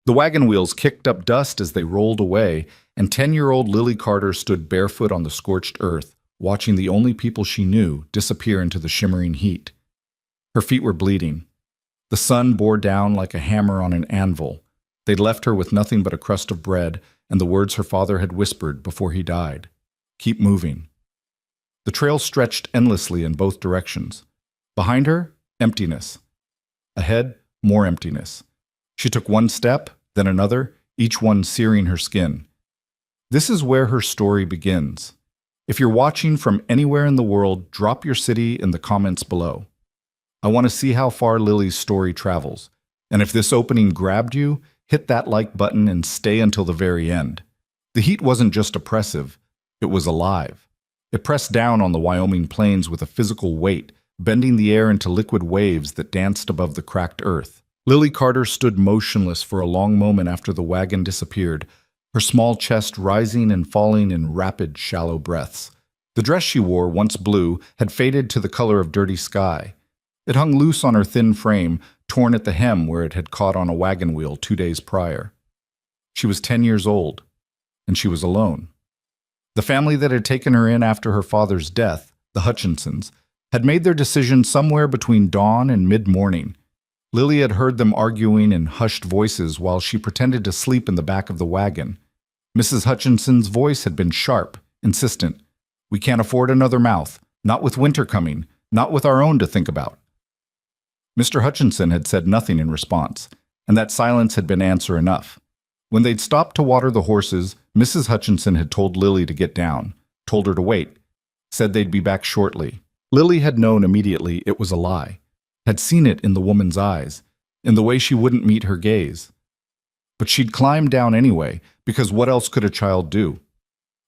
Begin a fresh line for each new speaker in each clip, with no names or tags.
The wagon wheels kicked up dust as they rolled away, and 10-year-old Lily Carter stood barefoot on the scorched earth, watching the only people she knew disappear into the shimmering heat. Her feet were bleeding. The sun bore down like a hammer on an anvil. They'd left her with nothing but a crust of bread and the words her father had whispered before he died. Keep moving. The trail stretched endlessly in both directions. Behind her, emptiness. Ahead, more emptiness. She took one step, then another, each one searing her skin. This is where her story begins. If you're watching from anywhere in the world, drop your city in the comments below. I want to see how far Lily's story travels. And if this opening grabbed you, hit that like button and stay until the very end. The heat wasn't just oppressive, it was alive. It pressed down on the Wyoming plains with a physical weight, bending the air into liquid waves that danced above the cracked earth. Lily Carter stood motionless for a long moment after the wagon disappeared, her small chest rising and falling in rapid, shallow breaths. The dress she wore, once blue, had faded to the color of dirty sky. It hung loose on her thin frame, torn at the hem where it had caught on a wagon wheel 2 days prior. She was 10 years old, and she was alone. The family that had taken her in after her father's death, the Hutchinsons, had made their decision somewhere between dawn and mid-morning. Lily had heard them arguing in hushed voices while she pretended to sleep in the back of the wagon. Mrs. Hutchinson's voice had been sharp, insistent. "We can't afford another mouth, not with winter coming, not with our own to think about." Mr. Hutchinson had said nothing in response, and that silence had been answer enough. When they'd stopped to water the horses, Mrs. Hutchinson had told Lily to get down, told her to wait, said they'd be back shortly. Lily had known immediately it was a lie, had seen it in the woman's eyes, in the way she wouldn't meet her gaze. But she'd climbed down anyway, because what else could a child do?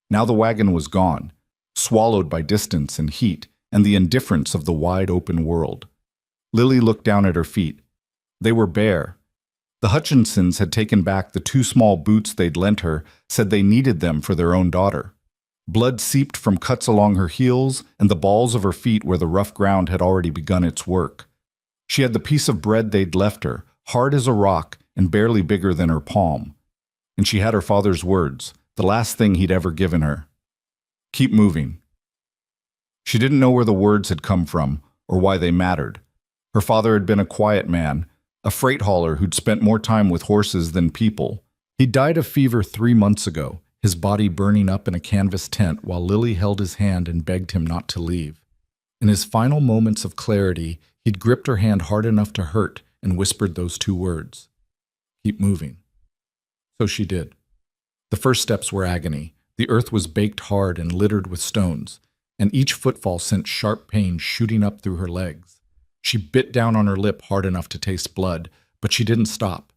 Now the wagon was gone, swallowed by distance and heat and the indifference of the wide-open world. Lily looked down at her feet. They were bare. The Hutchinsons had taken back the 2 small boots they'd lent her, said they needed them for their own daughter. Blood seeped from cuts along her heels and the balls of her feet where the rough ground had already begun its work. She had the piece of bread they'd left her, hard as a rock and barely bigger than her palm. And she had her father's words, the last thing he'd ever given her. Keep moving. She didn't know where the words had come from or why they mattered. Her father had been a quiet man, a freight hauler who'd spent more time with horses than people. He died of fever 3 months ago, his body burning up in a canvas tent while Lily held his hand and begged him not to leave. In his final moments of clarity, he'd gripped her hand hard enough to hurt and whispered those 2 words. Keep moving. So she did. The first steps were agony. The earth was baked hard and littered with stones, and each footfall sent sharp pain shooting up through her legs. She bit down on her lip hard enough to taste blood, but she didn't stop.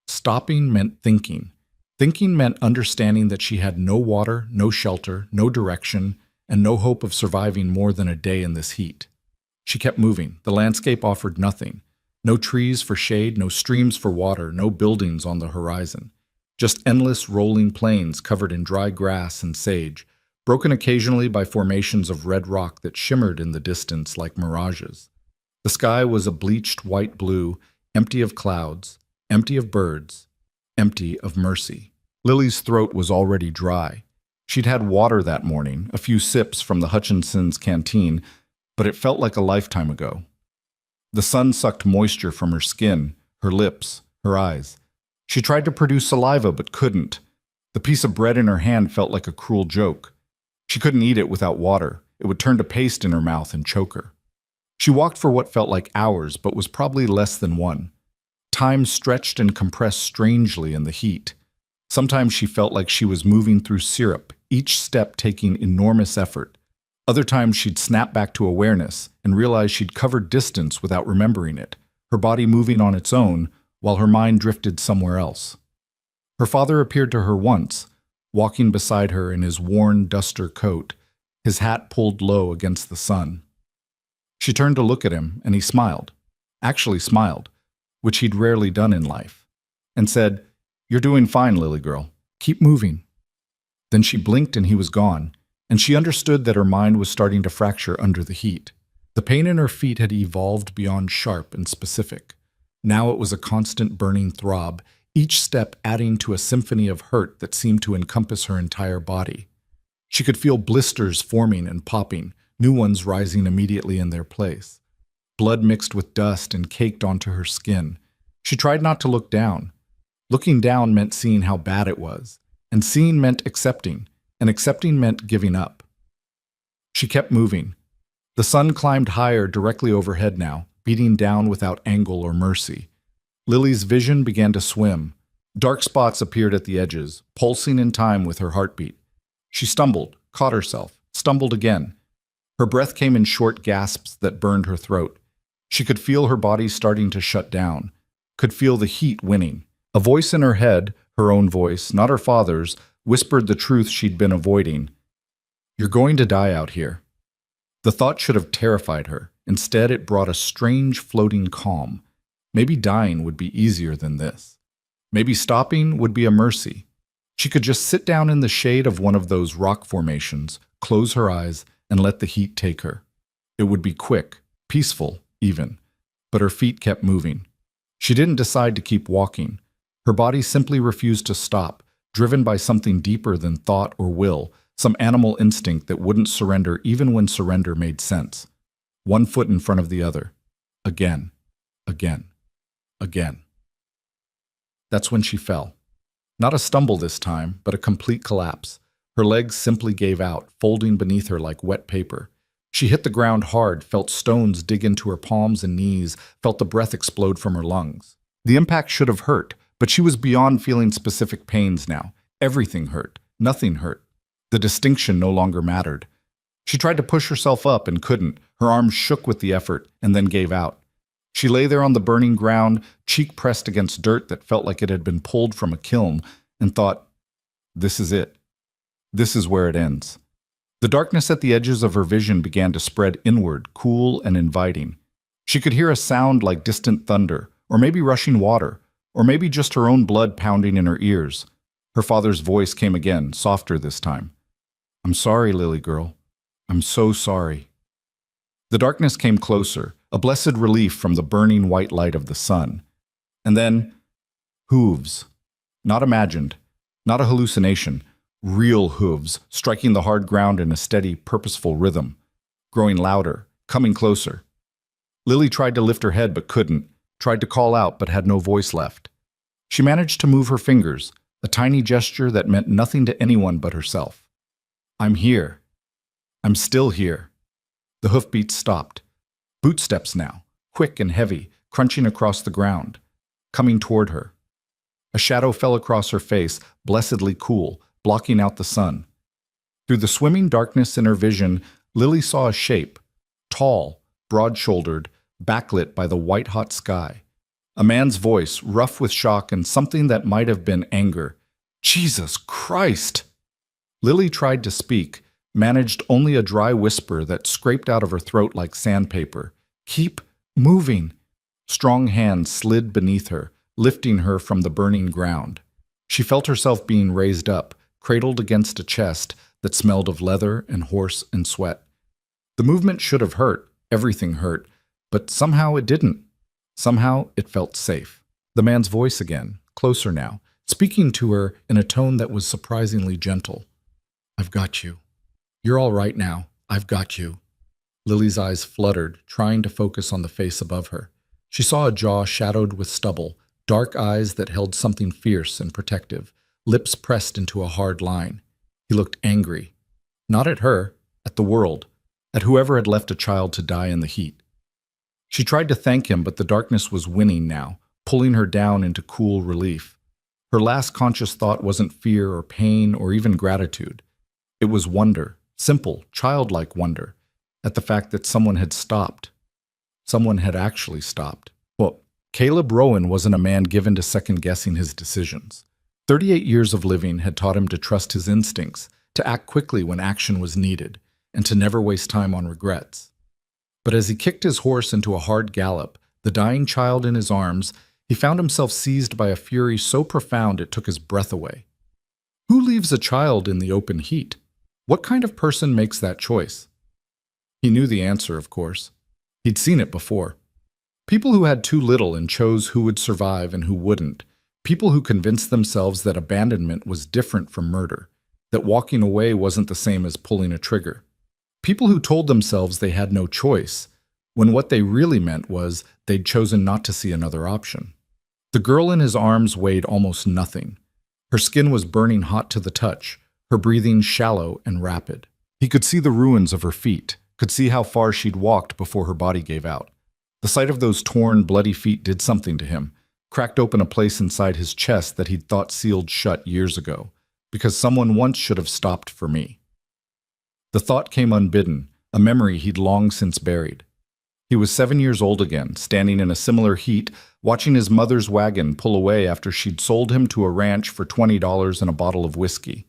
Stopping meant thinking. Thinking meant understanding that she had no water, no shelter, no direction, and no hope of surviving more than a day in this heat. She kept moving. The landscape offered nothing. No trees for shade, no streams for water, no buildings on the horizon. Just endless rolling plains covered in dry grass and sage, broken occasionally by formations of red rock that shimmered in the distance like mirages. The sky was a bleached white blue, empty of clouds, empty of birds, empty of mercy. Lily's throat was already dry. She'd had water that morning, a few sips from the Hutchinsons' canteen, but it felt like a lifetime ago. The sun sucked moisture from her skin, her lips, her eyes. She tried to produce saliva but couldn't. The piece of bread in her hand felt like a cruel joke. She couldn't eat it without water. It would turn to paste in her mouth and choke her. She walked for what felt like hours, but was probably less than one. Time stretched and compressed strangely in the heat. Sometimes she felt like she was moving through syrup, each step taking enormous effort. Other times she'd snap back to awareness and realize she'd covered distance without remembering it, her body moving on its own while her mind drifted somewhere else. Her father appeared to her once, walking beside her in his worn duster coat, his hat pulled low against the sun. She turned to look at him, and he smiled, actually smiled, which he'd rarely done in life, and said, "You're doing fine, Lily girl. Keep moving." Then she blinked and he was gone, and she understood that her mind was starting to fracture under the heat. The pain in her feet had evolved beyond sharp and specific. Now it was a constant burning throb, each step adding to a symphony of hurt that seemed to encompass her entire body. She could feel blisters forming and popping, new ones rising immediately in their place. Blood mixed with dust and caked onto her skin. She tried not to look down. Looking down meant seeing how bad it was, and seeing meant accepting, and accepting meant giving up. She kept moving. The sun climbed higher directly overhead now, beating down without angle or mercy. Lily's vision began to swim. Dark spots appeared at the edges, pulsing in time with her heartbeat. She stumbled, caught herself, stumbled again. Her breath came in short gasps that burned her throat. She could feel her body starting to shut down, could feel the heat winning. A voice in her head, her own voice, not her father's, whispered the truth she'd been avoiding. "You're going to die out here." The thought should have terrified her. Instead, it brought a strange floating calm. Maybe dying would be easier than this. Maybe stopping would be a mercy. She could just sit down in the shade of one of those rock formations, close her eyes, and let the heat take her. It would be quick, peaceful, even. But her feet kept moving. She didn't decide to keep walking. Her body simply refused to stop, driven by something deeper than thought or will, some animal instinct that wouldn't surrender even when surrender made sense. One foot in front of the other. Again. Again. Again. That's when she fell. Not a stumble this time, but a complete collapse. Her legs simply gave out, folding beneath her like wet paper. She hit the ground hard, felt stones dig into her palms and knees, felt the breath explode from her lungs. The impact should have hurt, but she was beyond feeling specific pains now. Everything hurt. Nothing hurt. The distinction no longer mattered. She tried to push herself up and couldn't. Her arms shook with the effort and then gave out. She lay there on the burning ground, cheek pressed against dirt that felt like it had been pulled from a kiln, and thought, "This is it. This is where it ends." The darkness at the edges of her vision began to spread inward, cool and inviting. She could hear a sound like distant thunder, or maybe rushing water, or maybe just her own blood pounding in her ears. Her father's voice came again, softer this time. "I'm sorry, Lily girl. I'm so sorry." The darkness came closer, a blessed relief from the burning white light of the sun. And then, hooves. Not imagined, not a hallucination, real hooves, striking the hard ground in a steady, purposeful rhythm, growing louder, coming closer. Lily tried to lift her head but couldn't, tried to call out but had no voice left. She managed to move her fingers, a tiny gesture that meant nothing to anyone but herself. "I'm here. I'm still here." The hoofbeats stopped. Bootsteps now, quick and heavy, crunching across the ground, coming toward her. A shadow fell across her face, blessedly cool, blocking out the sun. Through the swimming darkness in her vision, Lily saw a shape, tall, broad-shouldered, backlit by the white-hot sky. A man's voice, rough with shock and something that might have been anger. "Jesus Christ!" Lily tried to speak, managed only a dry whisper that scraped out of her throat like sandpaper. "Keep moving." Strong hands slid beneath her, lifting her from the burning ground. She felt herself being raised up, cradled against a chest that smelled of leather and horse and sweat. The movement should have hurt, everything hurt, but somehow it didn't. Somehow it felt safe. The man's voice again, closer now, speaking to her in a tone that was surprisingly gentle. "I've got you. You're all right now. I've got you." Lily's eyes fluttered, trying to focus on the face above her. She saw a jaw shadowed with stubble, dark eyes that held something fierce and protective, lips pressed into a hard line. He looked angry. Not at her, at the world, at whoever had left a child to die in the heat. She tried to thank him, but the darkness was winning now, pulling her down into cool relief. Her last conscious thought wasn't fear or pain or even gratitude. It was wonder. Simple, childlike wonder at the fact that someone had stopped. Someone had actually stopped. Well, Caleb Rowan wasn't a man given to second-guessing his decisions. 38 years of living had taught him to trust his instincts, to act quickly when action was needed, and to never waste time on regrets. But as he kicked his horse into a hard gallop, the dying child in his arms, he found himself seized by a fury so profound it took his breath away. Who leaves a child in the open heat? What kind of person makes that choice? He knew the answer, of course. He'd seen it before. People who had too little and chose who would survive and who wouldn't. People who convinced themselves that abandonment was different from murder, that walking away wasn't the same as pulling a trigger. People who told themselves they had no choice, when what they really meant was they'd chosen not to see another option. The girl in his arms weighed almost nothing. Her skin was burning hot to the touch, her breathing shallow and rapid. He could see the ruins of her feet, could see how far she'd walked before her body gave out. The sight of those torn, bloody feet did something to him, cracked open a place inside his chest that he'd thought sealed shut years ago, because someone once should have stopped for me. The thought came unbidden, a memory he'd long since buried. He was 7 years old again, standing in a similar heat, watching his mother's wagon pull away after she'd sold him to a ranch for $20 and a bottle of whiskey.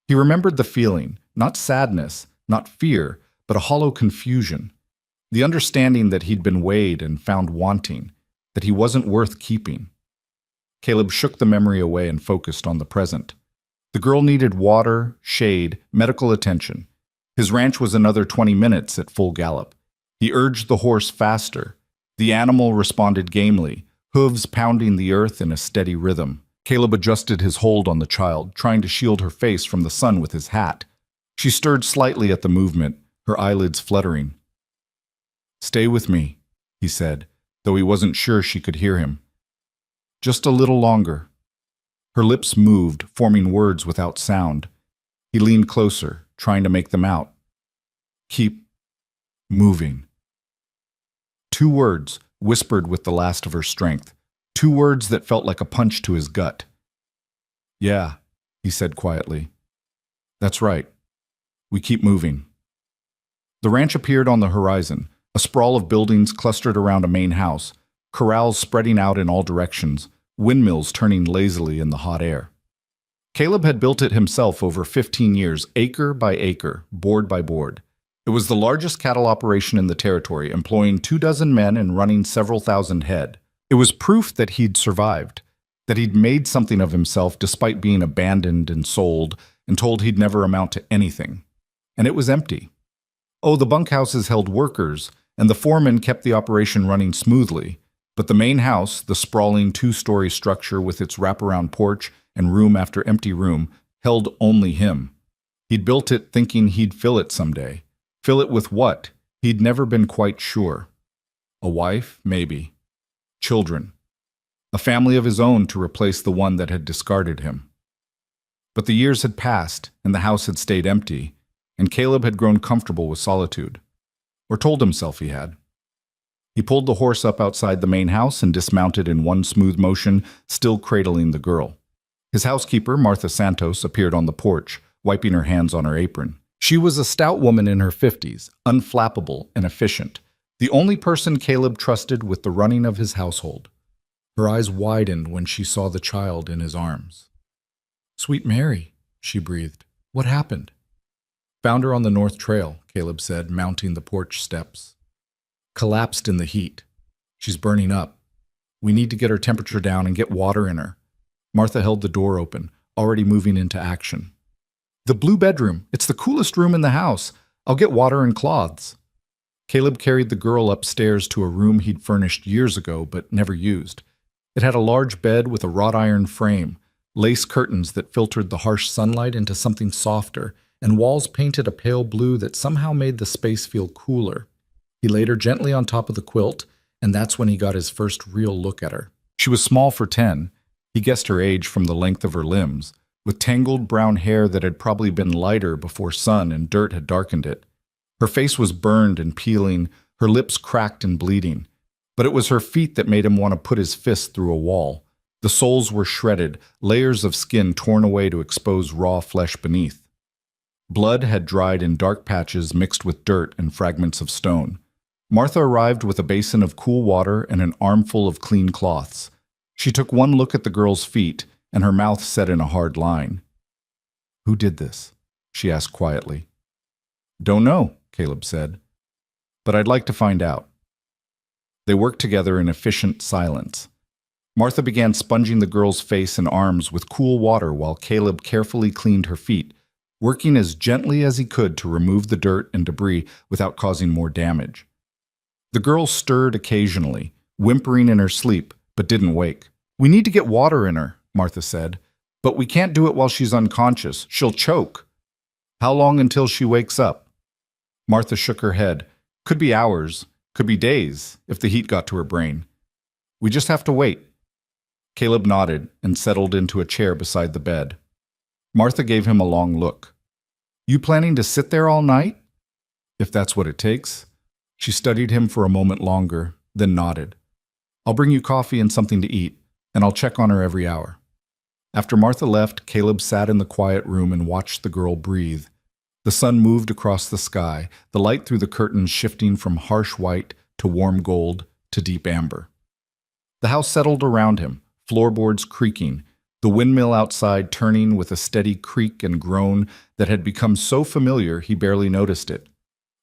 He remembered the feeling, not sadness, not fear, but a hollow confusion. The understanding that he'd been weighed and found wanting, that he wasn't worth keeping. Caleb shook the memory away and focused on the present. The girl needed water, shade, medical attention. His ranch was another 20 minutes at full gallop. He urged the horse faster. The animal responded gamely, hooves pounding the earth in a steady rhythm. Caleb adjusted his hold on the child, trying to shield her face from the sun with his hat. She stirred slightly at the movement, her eyelids fluttering. "Stay with me," he said, though he wasn't sure she could hear him. "Just a little longer." Her lips moved, forming words without sound. He leaned closer, trying to make them out. "Keep moving." 2 words, whispered with the last of her strength. 2 words that felt like a punch to his gut. "Yeah," he said quietly. "That's right. We keep moving." The ranch appeared on the horizon, a sprawl of buildings clustered around a main house, corrals spreading out in all directions, windmills turning lazily in the hot air. Caleb had built it himself over 15 years, acre by acre, board by board. It was the largest cattle operation in the territory, employing 24 men and running several thousand head. It was proof that he'd survived, that he'd made something of himself despite being abandoned and sold and told he'd never amount to anything. And it was empty. Oh, the bunkhouses held workers, and the foreman kept the operation running smoothly. But the main house, the sprawling 2-story structure with its wraparound porch and room after empty room, held only him. He'd built it thinking he'd fill it someday. Fill it with what? He'd never been quite sure. A wife, maybe. Children. A family of his own to replace the one that had discarded him. But the years had passed, and the house had stayed empty, and Caleb had grown comfortable with solitude. Or told himself he had. He pulled the horse up outside the main house and dismounted in one smooth motion, still cradling the girl. His housekeeper, Martha Santos, appeared on the porch, wiping her hands on her apron. She was a stout woman in her 50s, unflappable and efficient, the only person Caleb trusted with the running of his household. Her eyes widened when she saw the child in his arms. "Sweet Mary," she breathed. "What happened?" "Found her on the North Trail," Caleb said, mounting the porch steps. "Collapsed in the heat. She's burning up. We need to get her temperature down and get water in her." Martha held the door open, already moving into action. "The blue bedroom. It's the coolest room in the house. I'll get water and cloths." Caleb carried the girl upstairs to a room he'd furnished years ago but never used. It had a large bed with a wrought iron frame, lace curtains that filtered the harsh sunlight into something softer, and walls painted a pale blue that somehow made the space feel cooler. He laid her gently on top of the quilt, and that's when he got his first real look at her. She was small for 10. He guessed her age from the length of her limbs, with tangled brown hair that had probably been lighter before sun and dirt had darkened it. Her face was burned and peeling, her lips cracked and bleeding. But it was her feet that made him want to put his fist through a wall. The soles were shredded, layers of skin torn away to expose raw flesh beneath. Blood had dried in dark patches mixed with dirt and fragments of stone. Martha arrived with a basin of cool water and an armful of clean cloths. She took one look at the girl's feet, and her mouth set in a hard line. "Who did this?" she asked quietly. "Don't know," Caleb said. "But I'd like to find out." They worked together in efficient silence. Martha began sponging the girl's face and arms with cool water while Caleb carefully cleaned her feet, working as gently as he could to remove the dirt and debris without causing more damage. The girl stirred occasionally, whimpering in her sleep, but didn't wake. We need to get water in her, Martha said. But we can't do it while she's unconscious. She'll choke. How long until she wakes up? Martha shook her head. Could be hours, could be days, if the heat got to her brain. We just have to wait. Caleb nodded and settled into a chair beside the bed. Martha gave him a long look. You planning to sit there all night? If that's what it takes. She studied him for a moment longer, then nodded. I'll bring you coffee and something to eat, and I'll check on her every hour. After Martha left, Caleb sat in the quiet room and watched the girl breathe. The sun moved across the sky, the light through the curtains shifting from harsh white to warm gold to deep amber. The house settled around him, floorboards creaking, the windmill outside turning with a steady creak and groan that had become so familiar he barely noticed it.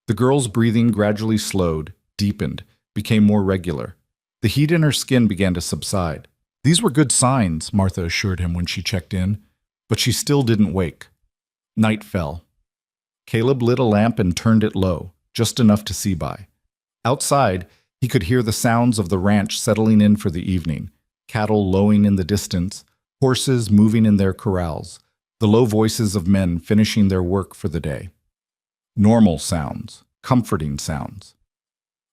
The girl's breathing gradually slowed, deepened, became more regular. The heat in her skin began to subside. These were good signs, Martha assured him when she checked in, but she still didn't wake. Night fell. Caleb lit a lamp and turned it low, just enough to see by. Outside, he could hear the sounds of the ranch settling in for the evening, cattle lowing in the distance, horses moving in their corrals, the low voices of men finishing their work for the day. Normal sounds, comforting sounds.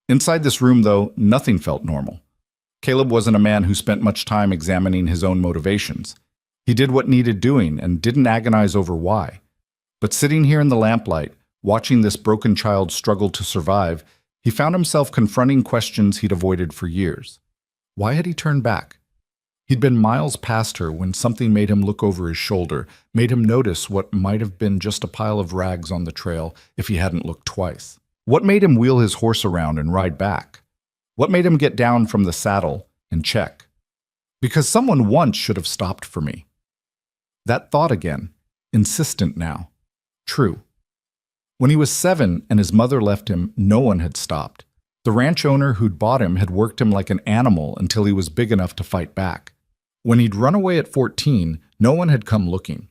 Inside this room, though, nothing felt normal. Caleb wasn't a man who spent much time examining his own motivations. He did what needed doing and didn't agonize over why. But sitting here in the lamplight, watching this broken child struggle to survive, he found himself confronting questions he'd avoided for years. Why had he turned back? He'd been miles past her when something made him look over his shoulder, made him notice what might have been just a pile of rags on the trail if he hadn't looked twice. What made him wheel his horse around and ride back? What made him get down from the saddle and check? Because someone once should have stopped for me. That thought again, insistent now. True. When he was 7 and his mother left him, no one had stopped. The ranch owner who'd bought him had worked him like an animal until he was big enough to fight back. When he'd run away at 14, no one had come looking.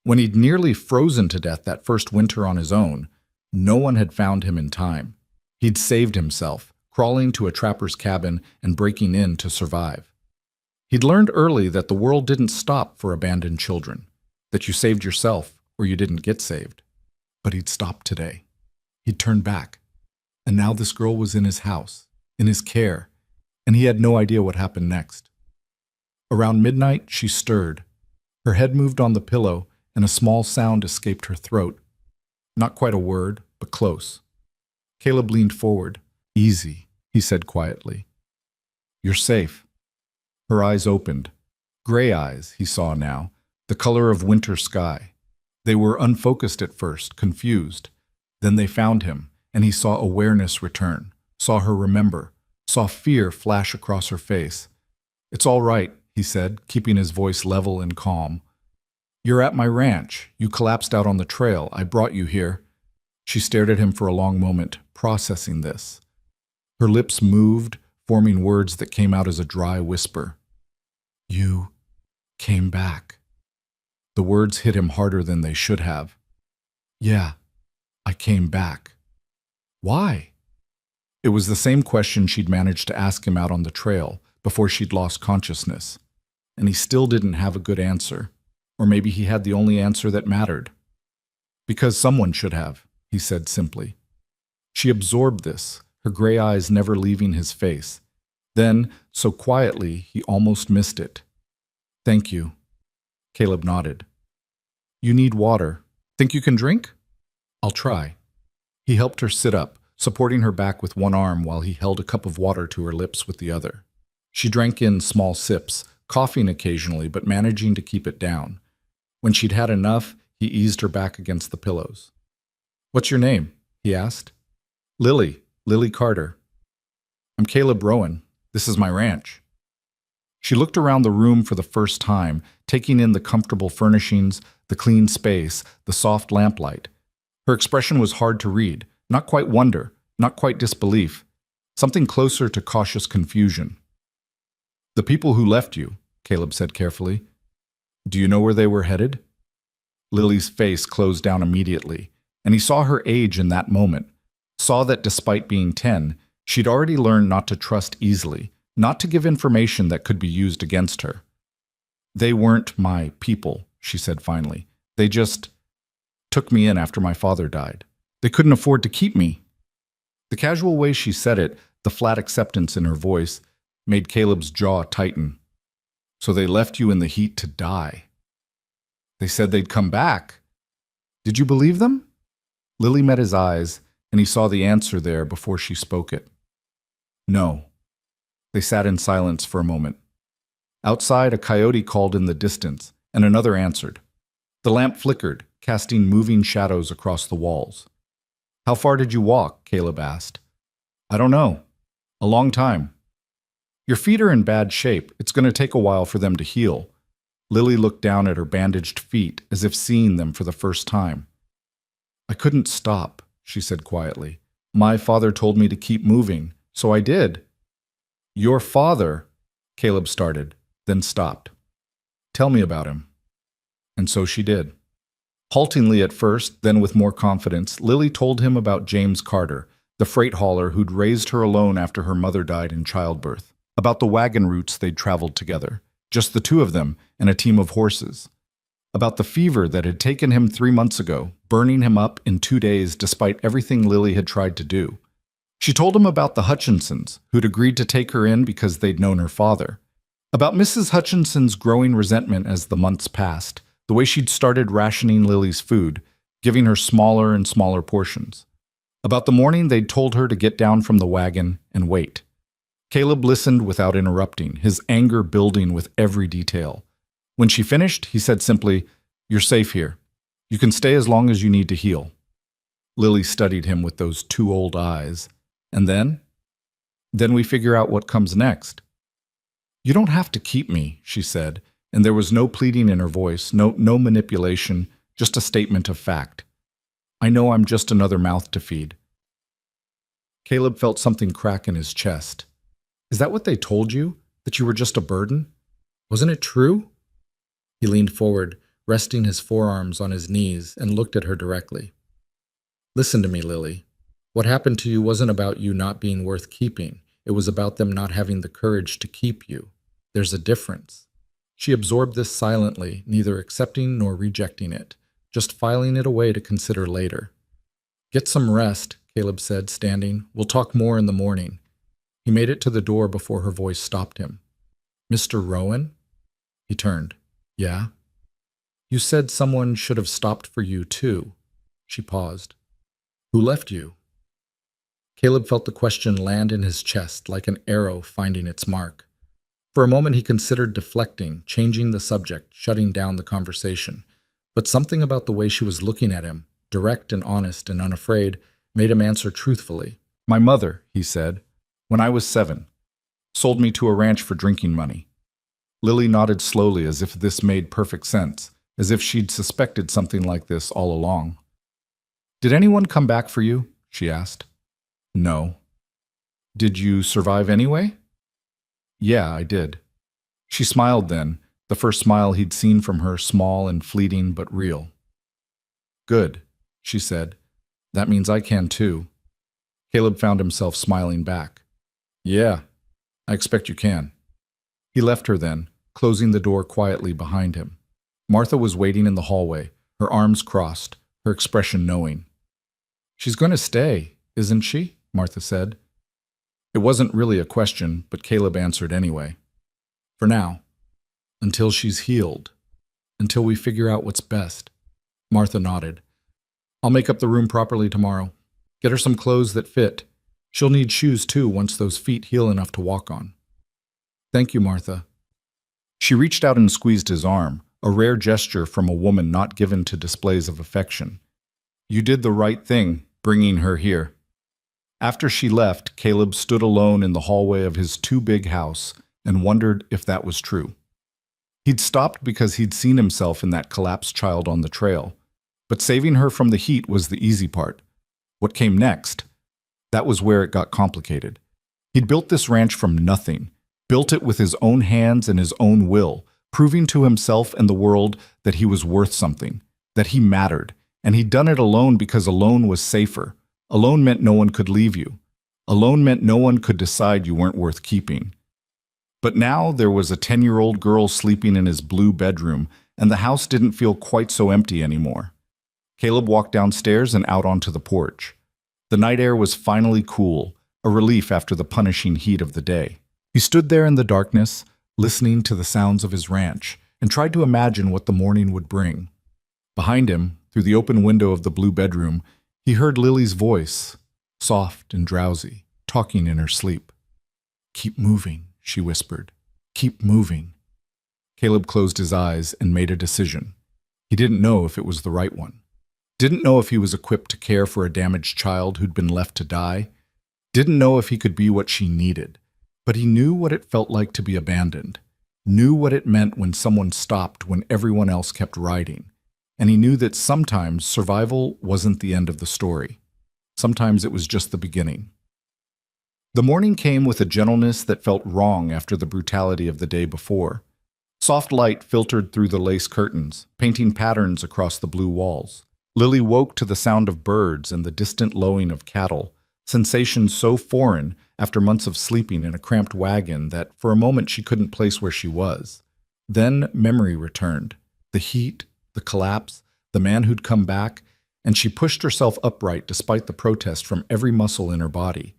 When he'd nearly frozen to death that first winter on his own, no one had found him in time. He'd saved himself, crawling to a trapper's cabin and breaking in to survive. He'd learned early that the world didn't stop for abandoned children, that you saved yourself or you didn't get saved. But he'd stopped today. He'd turned back. And now this girl was in his house, in his care, and he had no idea what happened next. Around midnight, she stirred. Her head moved on the pillow, and a small sound escaped her throat. Not quite a word, but close. Caleb leaned forward. Easy, he said quietly. You're safe. Her eyes opened. Gray eyes, he saw now, the color of winter sky. They were unfocused at first, confused. Then they found him, and he saw awareness return, saw her remember, saw fear flash across her face. It's all right, he said, keeping his voice level and calm. You're at my ranch. You collapsed out on the trail. I brought you here. She stared at him for a long moment, processing this. Her lips moved, forming words that came out as a dry whisper. You came back. The words hit him harder than they should have. Yeah, I came back. Why? It was the same question she'd managed to ask him out on the trail before she'd lost consciousness, and he still didn't have a good answer. Or maybe he had the only answer that mattered. Because someone should have, he said simply. She absorbed this, her gray eyes never leaving his face. Then, so quietly, he almost missed it. Thank you. Caleb nodded. You need water. Think you can drink? I'll try. He helped her sit up, supporting her back with one arm while he held a cup of water to her lips with the other. She drank in small sips, coughing occasionally but managing to keep it down. When she'd had enough, he eased her back against the pillows. What's your name? He asked. Lily Carter. I'm Caleb Rowan. This is my ranch. She looked around the room for the first time, taking in the comfortable furnishings, the clean space, the soft lamplight. Her expression was hard to read, not quite wonder, not quite disbelief, something closer to cautious confusion. The people who left you, Caleb said carefully. Do you know where they were headed? Lily's face closed down immediately, and he saw her age in that moment, saw that despite being 10, she'd already learned not to trust easily, not to give information that could be used against her. They weren't my people, she said finally. They just took me in after my father died. They couldn't afford to keep me. The casual way she said it, the flat acceptance in her voice, made Caleb's jaw tighten. So they left you in the heat to die. They said they'd come back. Did you believe them? Lily met his eyes, and he saw the answer there before she spoke it. No. They sat in silence for a moment. Outside, a coyote called in the distance, and another answered. The lamp flickered, casting moving shadows across the walls. How far did you walk? Caleb asked. I don't know. A long time. Your feet are in bad shape. It's going to take a while for them to heal. Lily looked down at her bandaged feet as if seeing them for the first time. I couldn't stop, she said quietly. My father told me to keep moving, so I did. Your father, Caleb started, then stopped. Tell me about him. And so she did. Haltingly at first, then with more confidence, Lily told him about James Carter, the freight hauler who'd raised her alone after her mother died in childbirth, about the wagon routes they'd traveled together, just the two of them and a team of horses, about the fever that had taken him 3 months ago, burning him up in 2 days despite everything Lily had tried to do. She told him about the Hutchinsons, who'd agreed to take her in because they'd known her father, about Mrs. Hutchinson's growing resentment as the months passed, the way she'd started rationing Lily's food, giving her smaller and smaller portions, about the morning they'd told her to get down from the wagon and wait. Caleb listened without interrupting, his anger building with every detail. When she finished, he said simply, You're safe here. You can stay as long as you need to heal. Lily studied him with those 2 old eyes. And then? Then we figure out what comes next. You don't have to keep me, she said, and there was no pleading in her voice, no manipulation, just a statement of fact. I know I'm just another mouth to feed. Caleb felt something crack in his chest. Is that what they told you? That you were just a burden? Wasn't it true? He leaned forward, resting his forearms on his knees, and looked at her directly. Listen to me, Lily. What happened to you wasn't about you not being worth keeping. It was about them not having the courage to keep you. There's a difference. She absorbed this silently, neither accepting nor rejecting it, just filing it away to consider later. Get some rest, Caleb said, standing. We'll talk more in the morning. He made it to the door before her voice stopped him. Mr. Rowan? He turned. Yeah? You said someone should have stopped for you, too. She paused. Who left you? Caleb felt the question land in his chest like an arrow finding its mark. For a moment he considered deflecting, changing the subject, shutting down the conversation. But something about the way she was looking at him, direct and honest and unafraid, made him answer truthfully. My mother, he said, when I was 7, sold me to a ranch for drinking money. Lily nodded slowly as if this made perfect sense, as if she'd suspected something like this all along. Did anyone come back for you? She asked. No. Did you survive anyway? Yeah, I did. She smiled then, the first smile he'd seen from her, small and fleeting but real. Good, she said. That means I can too. Caleb found himself smiling back. Yeah, I expect you can. He left her then, closing the door quietly behind him. Martha was waiting in the hallway, her arms crossed, her expression knowing. She's going to stay, isn't she? Martha said. It wasn't really a question, but Caleb answered anyway. For now. Until she's healed. Until we figure out what's best. Martha nodded. I'll make up the room properly tomorrow. Get her some clothes that fit. She'll need shoes too once those feet heal enough to walk on. Thank you, Martha. She reached out and squeezed his arm, a rare gesture from a woman not given to displays of affection. You did the right thing, bringing her here. After she left, Caleb stood alone in the hallway of his too-big house and wondered if that was true. He'd stopped because he'd seen himself in that collapsed child on the trail, but saving her from the heat was the easy part. What came next? That was where it got complicated. He'd built this ranch from nothing, built it with his own hands and his own will, proving to himself and the world that he was worth something, that he mattered, and he'd done it alone because alone was safer. Alone meant no one could leave you. Alone meant no one could decide you weren't worth keeping. But now there was a 10-year-old girl sleeping in his blue bedroom, and the house didn't feel quite so empty anymore. Caleb walked downstairs and out onto the porch. The night air was finally cool, a relief after the punishing heat of the day. He stood there in the darkness, listening to the sounds of his ranch, and tried to imagine what the morning would bring. Behind him, through the open window of the blue bedroom, he heard Lily's voice, soft and drowsy, talking in her sleep. "Keep moving," she whispered. "Keep moving." Caleb closed his eyes and made a decision. He didn't know if it was the right one. Didn't know if he was equipped to care for a damaged child who'd been left to die. Didn't know if he could be what she needed. But he knew what it felt like to be abandoned. Knew what it meant when someone stopped when everyone else kept riding. And he knew that sometimes survival wasn't the end of the story. Sometimes it was just the beginning. The morning came with a gentleness that felt wrong after the brutality of the day before. Soft light filtered through the lace curtains, painting patterns across the blue walls. Lily woke to the sound of birds and the distant lowing of cattle, sensations so foreign after months of sleeping in a cramped wagon that for a moment she couldn't place where she was. Then memory returned. The heat, the collapse, the man who'd come back, and she pushed herself upright despite the protest from every muscle in her body.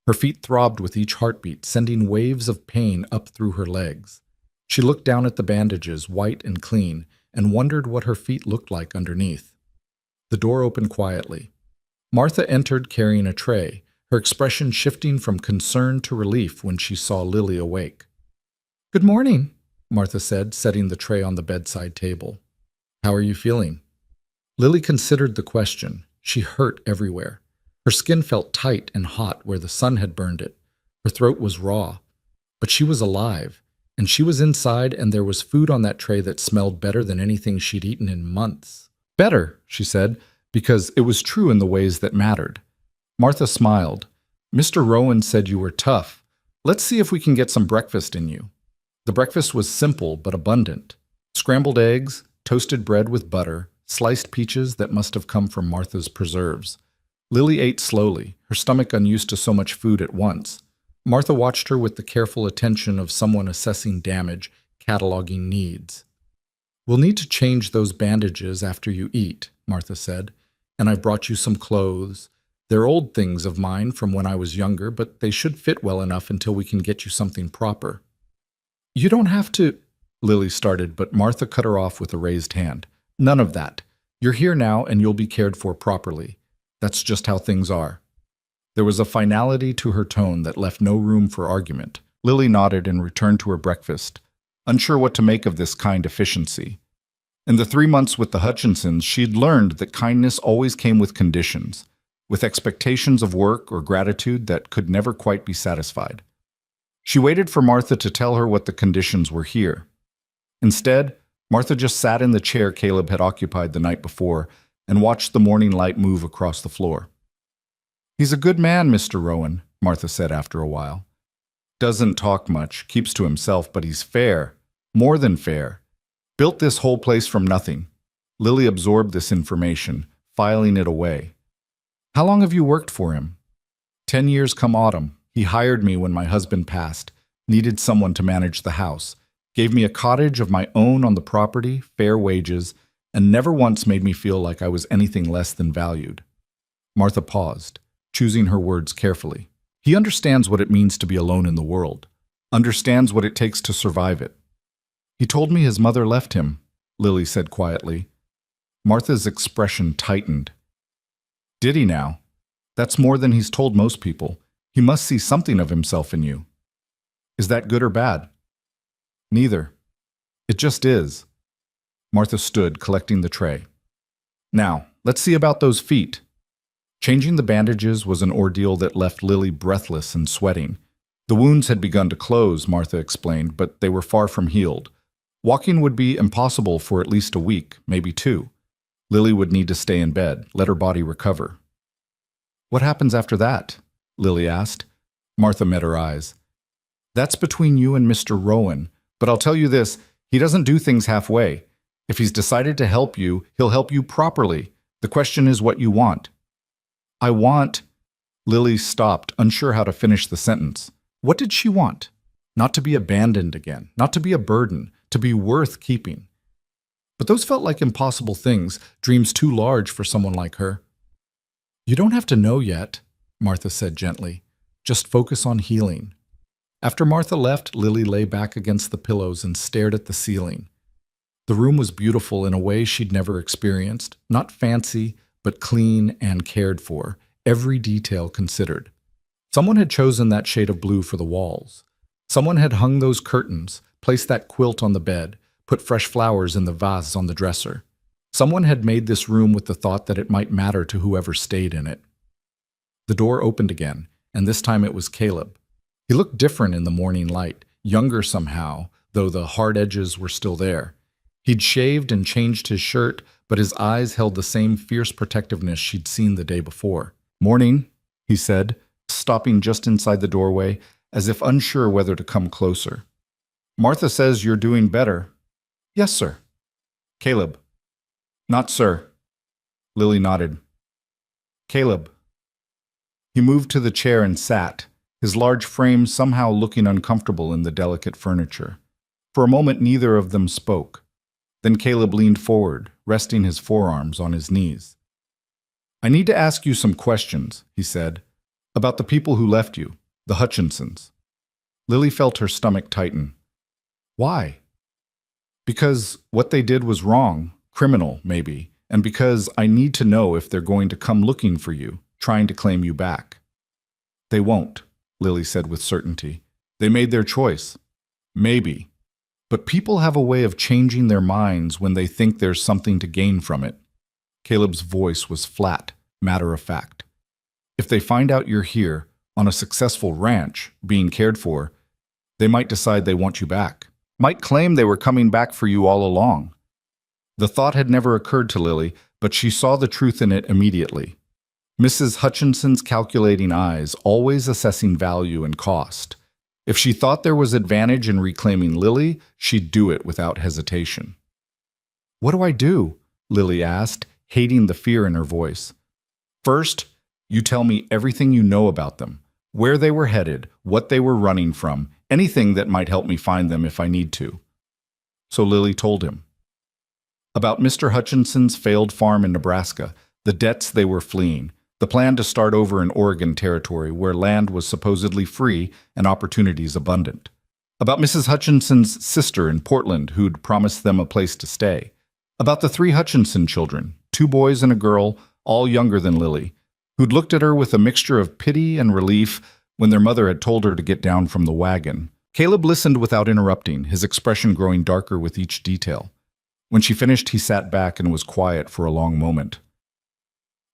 Her feet throbbed with each heartbeat, sending waves of pain up through her legs. She looked down at the bandages, white and clean, and wondered what her feet looked like underneath. The door opened quietly. Martha entered carrying a tray, her expression shifting from concern to relief when she saw Lily awake. "Good morning," Martha said, setting the tray on the bedside table. "How are you feeling?" Lily considered the question. She hurt everywhere. Her skin felt tight and hot where the sun had burned it. Her throat was raw. But she was alive, and she was inside, and there was food on that tray that smelled better than anything she'd eaten in months. "Better," she said, because it was true in the ways that mattered. Martha smiled. "Mr. Rowan said you were tough. Let's see if we can get some breakfast in you." The breakfast was simple but abundant. Scrambled eggs, toasted bread with butter, sliced peaches that must have come from Martha's preserves. Lily ate slowly, her stomach unused to so much food at once. Martha watched her with the careful attention of someone assessing damage, cataloging needs. "We'll need to change those bandages after you eat," Martha said, "and I've brought you some clothes. They're old things of mine from when I was younger, but they should fit well enough until we can get you something proper." "You don't have to," Lily started, but Martha cut her off with a raised hand. "None of that. You're here now and you'll be cared for properly. That's just how things are." There was a finality to her tone that left no room for argument. Lily nodded and returned to her breakfast, unsure what to make of this kind efficiency. In the 3 months with the Hutchinsons, she'd learned that kindness always came with conditions, with expectations of work or gratitude that could never quite be satisfied. She waited for Martha to tell her what the conditions were here. Instead, Martha just sat in the chair Caleb had occupied the night before and watched the morning light move across the floor. "He's a good man, Mr. Rowan," Martha said after a while. "Doesn't talk much, keeps to himself, but he's fair. More than fair. Built this whole place from nothing." Lily absorbed this information, filing it away. "How long have you worked for him?" 10 years come autumn. He hired me when my husband passed, needed someone to manage the house, gave me a cottage of my own on the property, fair wages, and never once made me feel like I was anything less than valued." Martha paused, choosing her words carefully. "He understands what it means to be alone in the world, understands what it takes to survive it." "He told me his mother left him," Lily said quietly. Martha's expression tightened. "Did he now? That's more than he's told most people. He must see something of himself in you." "Is that good or bad?" "Neither. It just is." Martha stood, collecting the tray. "Now, let's see about those feet." Changing the bandages was an ordeal that left Lily breathless and sweating. The wounds had begun to close, Martha explained, but they were far from healed. Walking would be impossible for at least a week, maybe 2. Lily would need to stay in bed, let her body recover. "What happens after that?" Lily asked. Martha met her eyes. "That's between you and Mr. Rowan, but I'll tell you this, he doesn't do things halfway. If he's decided to help you, he'll help you properly. The question is what you want." "I want—" Lily stopped, unsure how to finish the sentence. What did she want? not to be abandoned again, not to be a burden, to be worth keeping. But those felt like impossible things, dreams too large for someone like her. You don't have to know yet, Martha said gently. Just focus on healing. After Martha left, Lily lay back against the pillows and stared at the ceiling. The room was beautiful in a way she'd never experienced, not fancy, but clean and cared for, every detail considered. Someone had chosen that shade of blue for the walls. Someone had hung those curtains, placed that quilt on the bed, put fresh flowers in the vase on the dresser. Someone had made this room with the thought that it might matter to whoever stayed in it. The door opened again, and this time it was Caleb. He looked different in the morning light, younger somehow, though the hard edges were still there. He'd shaved and changed his shirt, but his eyes held the same fierce protectiveness she'd seen the day before. "Morning," he said, stopping just inside the doorway, as if unsure whether to come closer. "Martha says you're doing better." "Yes, sir." "Caleb." "Not sir." Lily nodded. "Caleb." He moved to the chair and sat, his large frame somehow looking uncomfortable in the delicate furniture. For a moment neither of them spoke. Then Caleb leaned forward, resting his forearms on his knees. "I need to ask you some questions," he said, "about the people who left you, the Hutchinsons." Lily felt her stomach tighten. "Why?" "Because what they did was wrong, criminal, maybe, and because I need to know if they're going to come looking for you, trying to claim you back." "They won't," Lily said with certainty. "They made their choice. Maybe. But people have a way of changing their minds when they think there's something to gain from it." Caleb's voice was flat, matter-of-fact. "If they find out you're here, on a successful ranch, being cared for, they might decide they want you back. Might claim they were coming back for you all along." The thought had never occurred to Lily, but she saw the truth in it immediately. Mrs. Hutchinson's calculating eyes, always assessing value and cost. If she thought there was advantage in reclaiming Lily, she'd do it without hesitation. "What do I do?" Lily asked, hating the fear in her voice. "First, you tell me everything you know about them, where they were headed, what they were running from, anything that might help me find them if I need to." So Lily told him. About Mr. Hutchinson's failed farm in Nebraska, the debts they were fleeing, the plan to start over in Oregon territory where land was supposedly free and opportunities abundant. About Mrs. Hutchinson's sister in Portland who'd promised them a place to stay. About the 3 Hutchinson children, 2 boys and a girl, all younger than Lily, who'd looked at her with a mixture of pity and relief when their mother had told her to get down from the wagon. Caleb listened without interrupting, his expression growing darker with each detail. When she finished, he sat back and was quiet for a long moment.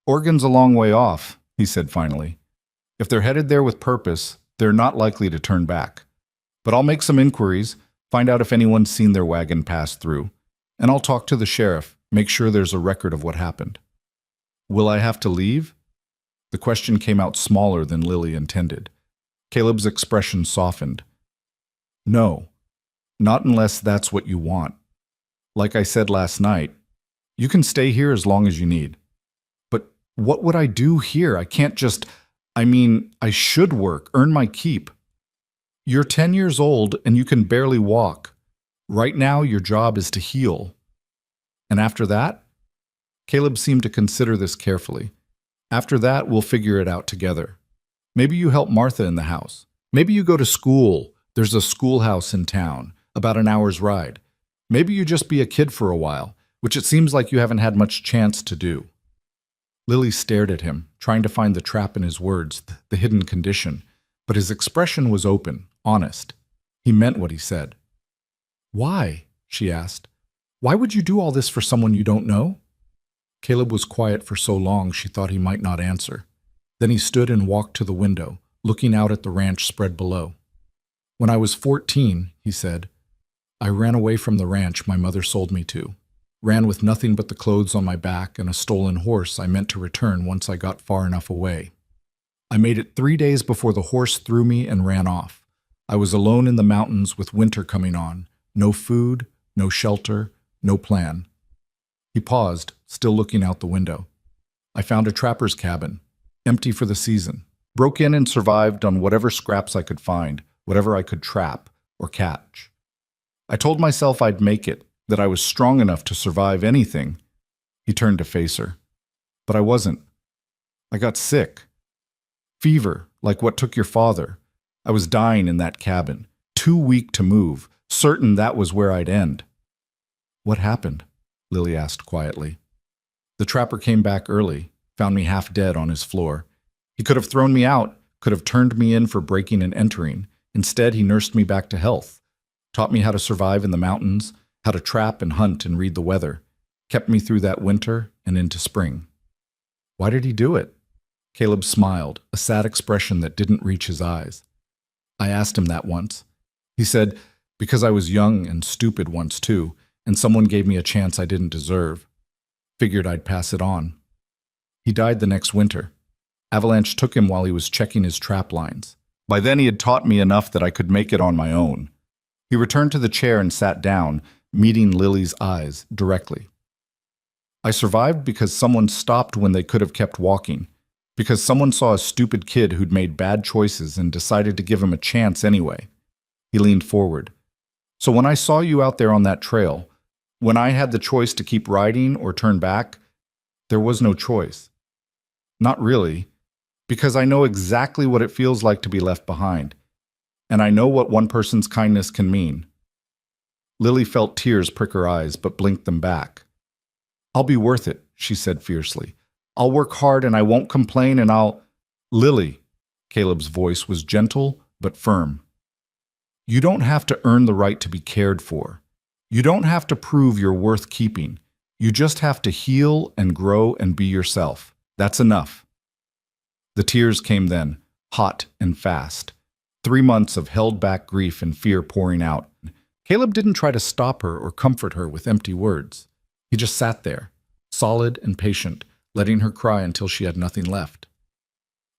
"Oregon's a long way off," he said finally. "If they're headed there with purpose, they're not likely to turn back. But I'll make some inquiries, find out if anyone's seen their wagon pass through, and I'll talk to the sheriff, make sure there's a record of what happened." "Will I have to leave?" The question came out smaller than Lily intended. Caleb's expression softened. "No, not unless that's what you want. Like I said last night, you can stay here as long as you need. But what would I do here? I can't just, I should work, earn my keep. You're 10 years old and you can barely walk. Right now, your job is to heal. And after that?" Caleb seemed to consider this carefully. "After that, we'll figure it out together. Maybe you help Martha in the house. Maybe you go to school. There's a schoolhouse in town, about an hour's ride. Maybe you just be a kid for a while, which it seems like you haven't had much chance to do." Lily stared at him, trying to find the trap in his words, the hidden condition, but his expression was open, honest. He meant what he said. "Why?" she asked. "Why would you do all this for someone you don't know?" Caleb was quiet for so long she thought he might not answer. Then he stood and walked to the window, looking out at the ranch spread below. "When I was 14, he said, "I ran away from the ranch my mother sold me to. Ran with nothing but the clothes on my back and a stolen horse I meant to return once I got far enough away. I made it 3 days before the horse threw me and ran off. I was alone in the mountains with winter coming on. No food, no shelter, no plan." He paused, still looking out the window. "I found a trapper's cabin, empty for the season. Broke in and survived on whatever scraps I could find, whatever I could trap or catch. I told myself I'd make it, that I was strong enough to survive anything. He turned to face her. But I wasn't. I got sick. Fever, like what took your father. I was dying in that cabin, too weak to move, certain that was where I'd end. What happened? Lily asked quietly. The trapper came back early, found me half dead on his floor. He could have thrown me out, could have turned me in for breaking and entering. Instead, he nursed me back to health, taught me how to survive in the mountains, how to trap and hunt and read the weather, kept me through that winter and into spring. Why did he do it? Caleb smiled, a sad expression that didn't reach his eyes. I asked him that once. He said, because I was young and stupid once too, and someone gave me a chance I didn't deserve. Figured I'd pass it on. He died the next winter. Avalanche took him while he was checking his trap lines. By then he had taught me enough that I could make it on my own. He returned to the chair and sat down, meeting Lily's eyes directly. I survived because someone stopped when they could have kept walking, because someone saw a stupid kid who'd made bad choices and decided to give him a chance anyway. He leaned forward. So when I saw you out there on that trail, when I had the choice to keep riding or turn back, there was no choice. Not really, because I know exactly what it feels like to be left behind, and I know what one person's kindness can mean. Lily felt tears prick her eyes, but blinked them back. I'll be worth it, she said fiercely. I'll work hard and I won't complain and I'll… Lily, Caleb's voice was gentle but firm. You don't have to earn the right to be cared for. You don't have to prove you're worth keeping. You just have to heal and grow and be yourself. That's enough. The tears came then, hot and fast. 3 months of held-back grief and fear pouring out. Caleb didn't try to stop her or comfort her with empty words. He just sat there, solid and patient, letting her cry until she had nothing left.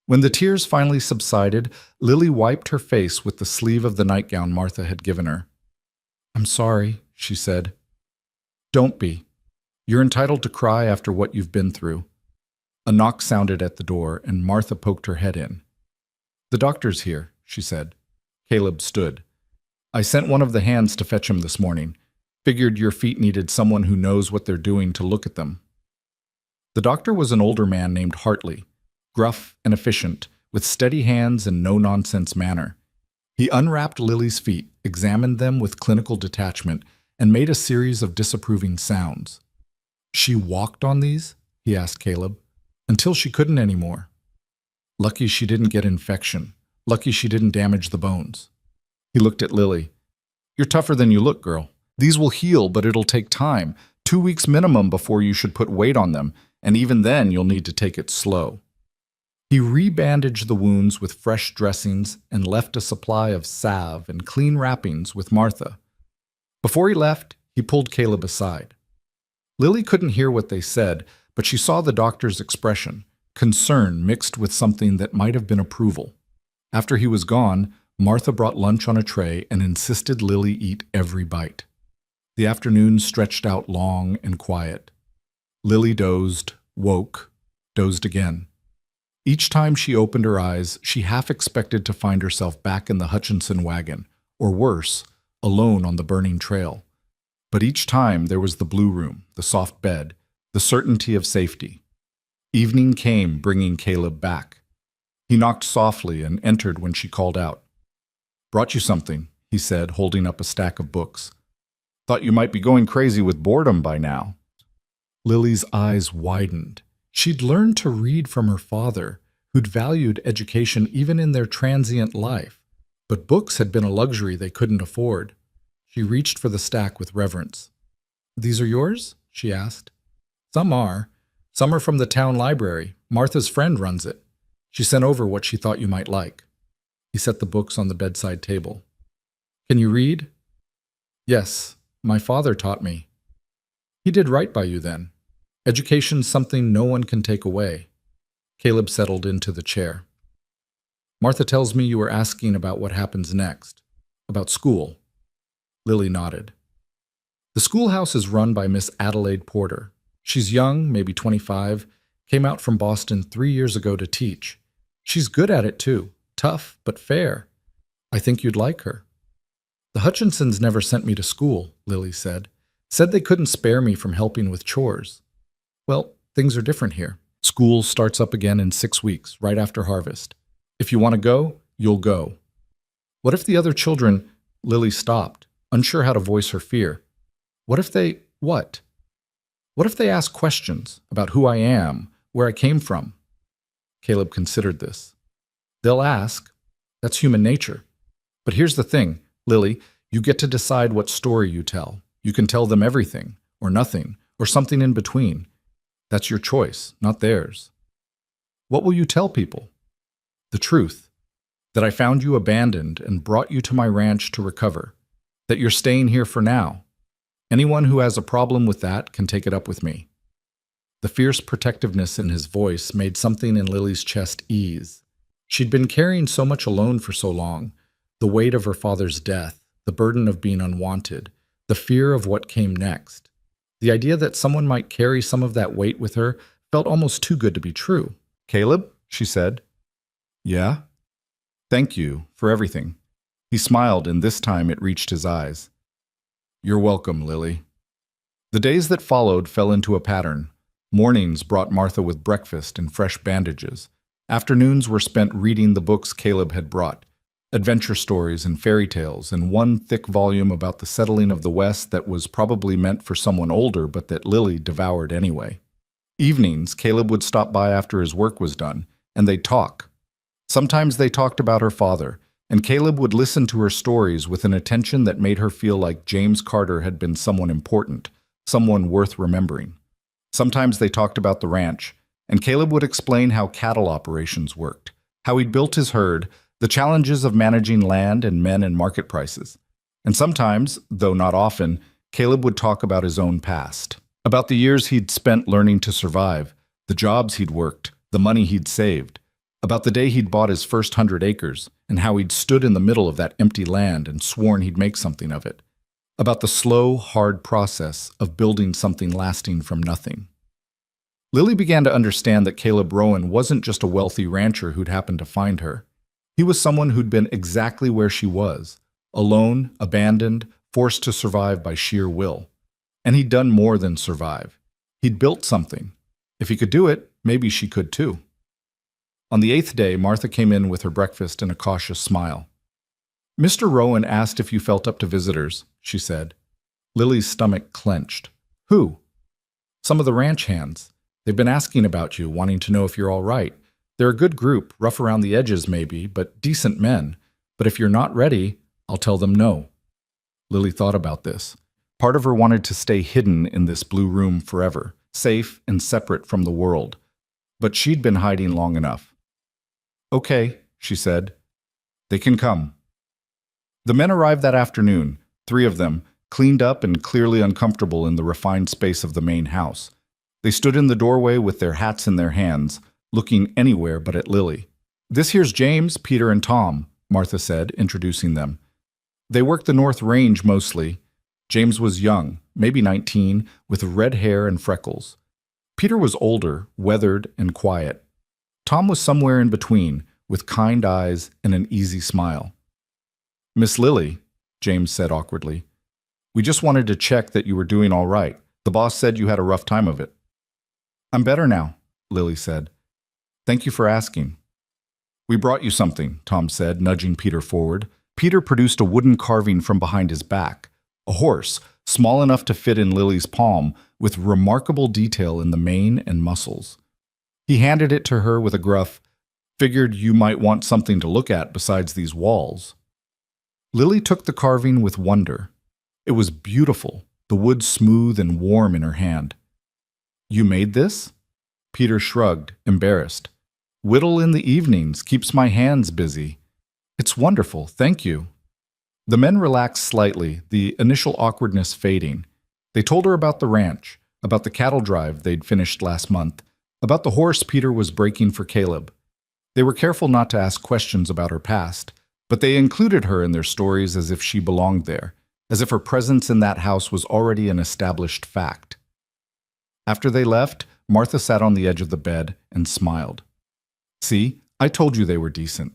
When the tears finally subsided, Lily wiped her face with the sleeve of the nightgown Martha had given her. I'm sorry, she said. Don't be. You're entitled to cry after what you've been through. A knock sounded at the door, and Martha poked her head in. The doctor's here, she said. Caleb stood. I sent one of the hands to fetch him this morning. Figured your feet needed someone who knows what they're doing to look at them. The doctor was an older man named Hartley, gruff and efficient, with steady hands and no-nonsense manner. He unwrapped Lily's feet, examined them with clinical detachment, and made a series of disapproving sounds. She walked on these? He asked Caleb. Until she couldn't anymore. Lucky she didn't get infection. Lucky she didn't damage the bones. He looked at Lily. You're tougher than you look, girl. These will heal, but it'll take time. 2 weeks minimum before you should put weight on them, and even then you'll need to take it slow. He rebandaged the wounds with fresh dressings and left a supply of salve and clean wrappings with Martha. Before he left, he pulled Caleb aside. Lily couldn't hear what they said, but she saw the doctor's expression, concern mixed with something that might have been approval. After he was gone, Martha brought lunch on a tray and insisted Lily eat every bite. The afternoon stretched out long and quiet. Lily dozed, woke, dozed again. Each time she opened her eyes, she half expected to find herself back in the Hutchinson wagon, or worse, alone on the burning trail. But each time there was the blue room, the soft bed, the certainty of safety. Evening came, bringing Caleb back. He knocked softly and entered when she called out. Brought you something, he said, holding up a stack of books. Thought you might be going crazy with boredom by now. Lily's eyes widened. She'd learned to read from her father, who'd valued education even in their transient life. But books had been a luxury they couldn't afford. She reached for the stack with reverence. These are yours? She asked. Some are. Some are from the town library. Martha's friend runs it. She sent over what she thought you might like. He set the books on the bedside table. Can you read? Yes, my father taught me. He did right by you then. Education's something no one can take away. Caleb settled into the chair. Martha tells me you were asking about what happens next. About school. Lily nodded. The schoolhouse is run by Miss Adelaide Porter. She's young, maybe 25, came out from Boston 3 years ago to teach. She's good at it too, tough but fair. I think you'd like her. The Hutchinsons never sent me to school, Lily said. Said they couldn't spare me from helping with chores. Well, things are different here. School starts up again in 6 weeks, right after harvest. If you want to go, you'll go. What if the other children... Lily stopped, unsure how to voice her fear. What if they... what? What if they ask questions about who I am, where I came from? Caleb considered this. They'll ask. That's human nature. But here's the thing, Lily, you get to decide what story you tell. You can tell them everything, or nothing, or something in between. That's your choice, not theirs. What will you tell people? The truth. That I found you abandoned and brought you to my ranch to recover. That you're staying here for now. Anyone who has a problem with that can take it up with me. The fierce protectiveness in his voice made something in Lily's chest ease. She'd been carrying so much alone for so long, the weight of her father's death, the burden of being unwanted, the fear of what came next. The idea that someone might carry some of that weight with her felt almost too good to be true. Caleb, she said. Yeah? Thank you for everything. He smiled, and this time it reached his eyes. You're welcome, Lily. The days that followed fell into a pattern. Mornings brought Martha with breakfast and fresh bandages. Afternoons were spent reading the books Caleb had brought, adventure stories and fairy tales, and one thick volume about the settling of the West that was probably meant for someone older but that Lily devoured anyway. Evenings, Caleb would stop by after his work was done, and they'd talk. Sometimes they talked about her father, and Caleb would listen to her stories with an attention that made her feel like James Carter had been someone important, someone worth remembering. Sometimes they talked about the ranch, and Caleb would explain how cattle operations worked, how he'd built his herd, the challenges of managing land and men and market prices. And sometimes, though not often, Caleb would talk about his own past, about the years he'd spent learning to survive, the jobs he'd worked, the money he'd saved, about the day he'd bought his first 100 acres and how he'd stood in the middle of that empty land and sworn he'd make something of it, about the slow, hard process of building something lasting from nothing. Lily began to understand that Caleb Rowan wasn't just a wealthy rancher who'd happened to find her. He was someone who'd been exactly where she was, alone, abandoned, forced to survive by sheer will. And he'd done more than survive. He'd built something. If he could do it, maybe she could too. On the 8th day, Martha came in with her breakfast and a cautious smile. Mr. Rowan asked if you felt up to visitors, she said. Lily's stomach clenched. Who? Some of the ranch hands. They've been asking about you, wanting to know if you're all right. They're a good group, rough around the edges maybe, but decent men. But if you're not ready, I'll tell them no. Lily thought about this. Part of her wanted to stay hidden in this blue room forever, safe and separate from the world. But she'd been hiding long enough. Okay, she said. They can come. The men arrived that afternoon, 3 of them, cleaned up and clearly uncomfortable in the refined space of the main house. They stood in the doorway with their hats in their hands, looking anywhere but at Lily. This here's James, Peter, and Tom, Martha said, introducing them. They worked the North Range mostly. James was young, maybe 19, with red hair and freckles. Peter was older, weathered, and quiet. Tom was somewhere in between, with kind eyes and an easy smile. Miss Lily, James said awkwardly, we just wanted to check that you were doing all right. The boss said you had a rough time of it. I'm better now, Lily said. Thank you for asking. We brought you something, Tom said, nudging Peter forward. Peter produced a wooden carving from behind his back, a horse, small enough to fit in Lily's palm, with remarkable detail in the mane and muscles. He handed it to her with a gruff, figured you might want something to look at besides these walls. Lily took the carving with wonder. It was beautiful, the wood smooth and warm in her hand. You made this? Peter shrugged, embarrassed. Whittle in the evenings, keeps my hands busy. It's wonderful, thank you. The men relaxed slightly, the initial awkwardness fading. They told her about the ranch, about the cattle drive they'd finished last month, about the horse Peter was breaking for Caleb. They were careful not to ask questions about her past, but they included her in their stories as if she belonged there, as if her presence in that house was already an established fact. After they left, Martha sat on the edge of the bed and smiled. See, I told you they were decent.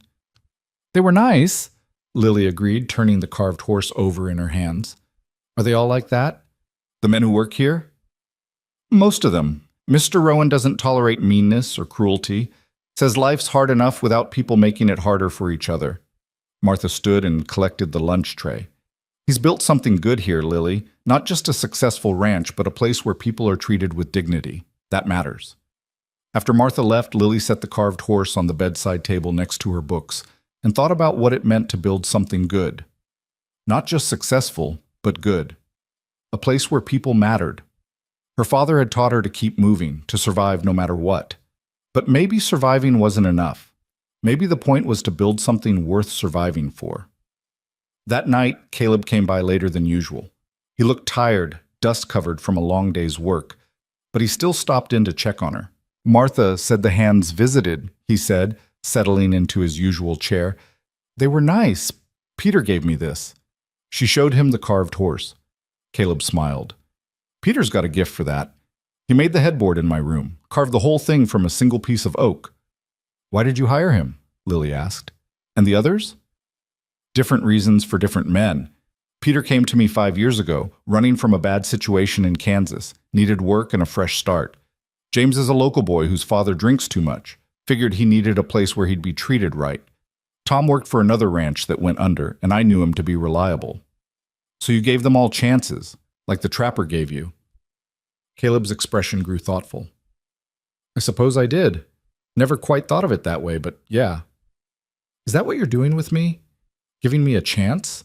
They were nice, Lily agreed, turning the carved horse over in her hands. Are they all like that? The men who work here? Most of them. Mr. Rowan doesn't tolerate meanness or cruelty. Says life's hard enough without people making it harder for each other. Martha stood and collected the lunch tray. He's built something good here, Lily. Not just a successful ranch, but a place where people are treated with dignity. That matters. After Martha left, Lily set the carved horse on the bedside table next to her books and thought about what it meant to build something good. Not just successful, but good. A place where people mattered. Her father had taught her to keep moving, to survive no matter what. But maybe surviving wasn't enough. Maybe the point was to build something worth surviving for. That night, Caleb came by later than usual. He looked tired, dust-covered from a long day's work, but he still stopped in to check on her. Martha said the hands visited, he said, settling into his usual chair. They were nice. Peter gave me this. She showed him the carved horse. Caleb smiled. Peter's got a gift for that. He made the headboard in my room, carved the whole thing from a single piece of oak. Why did you hire him? Lily asked. And the others? Different reasons for different men. Peter came to me 5 years ago, running from a bad situation in Kansas, needed work and a fresh start. James is a local boy whose father drinks too much, figured he needed a place where he'd be treated right. Tom worked for another ranch that went under, and I knew him to be reliable. So you gave them all chances, like the trapper gave you. Caleb's expression grew thoughtful. I suppose I did. Never quite thought of it that way, but yeah. Is that what you're doing with me? Giving me a chance?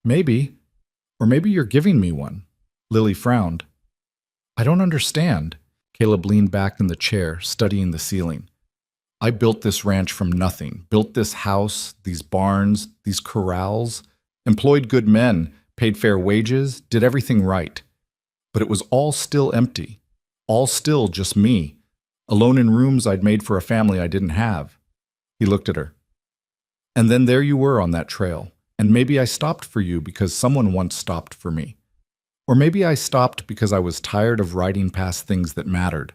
Maybe. Or maybe you're giving me one. Lily frowned. I don't understand. Caleb leaned back in the chair, studying the ceiling. I built this ranch from nothing. Built this house, these barns, these corrals. Employed good men, paid fair wages, did everything right. But it was all still empty. All still just me. Alone in rooms I'd made for a family I didn't have. He looked at her. And then there you were on that trail. And maybe I stopped for you because someone once stopped for me. Or maybe I stopped because I was tired of riding past things that mattered.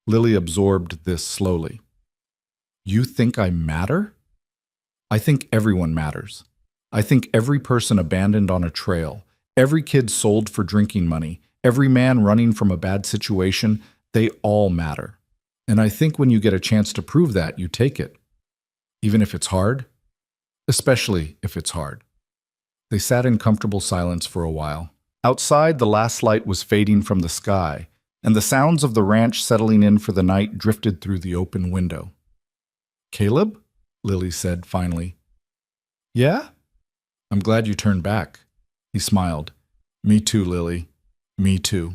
Lily absorbed this slowly. You think I matter? I think everyone matters. I think every person abandoned on a trail, every kid sold for drinking money, every man running from a bad situation, they all matter. And I think when you get a chance to prove that, you take it. Even if it's hard? Especially if it's hard. They sat in comfortable silence for a while. Outside, the last light was fading from the sky, and the sounds of the ranch settling in for the night drifted through the open window. Caleb? Lily said finally. Yeah? I'm glad you turned back. He smiled. Me too, Lily. Me too.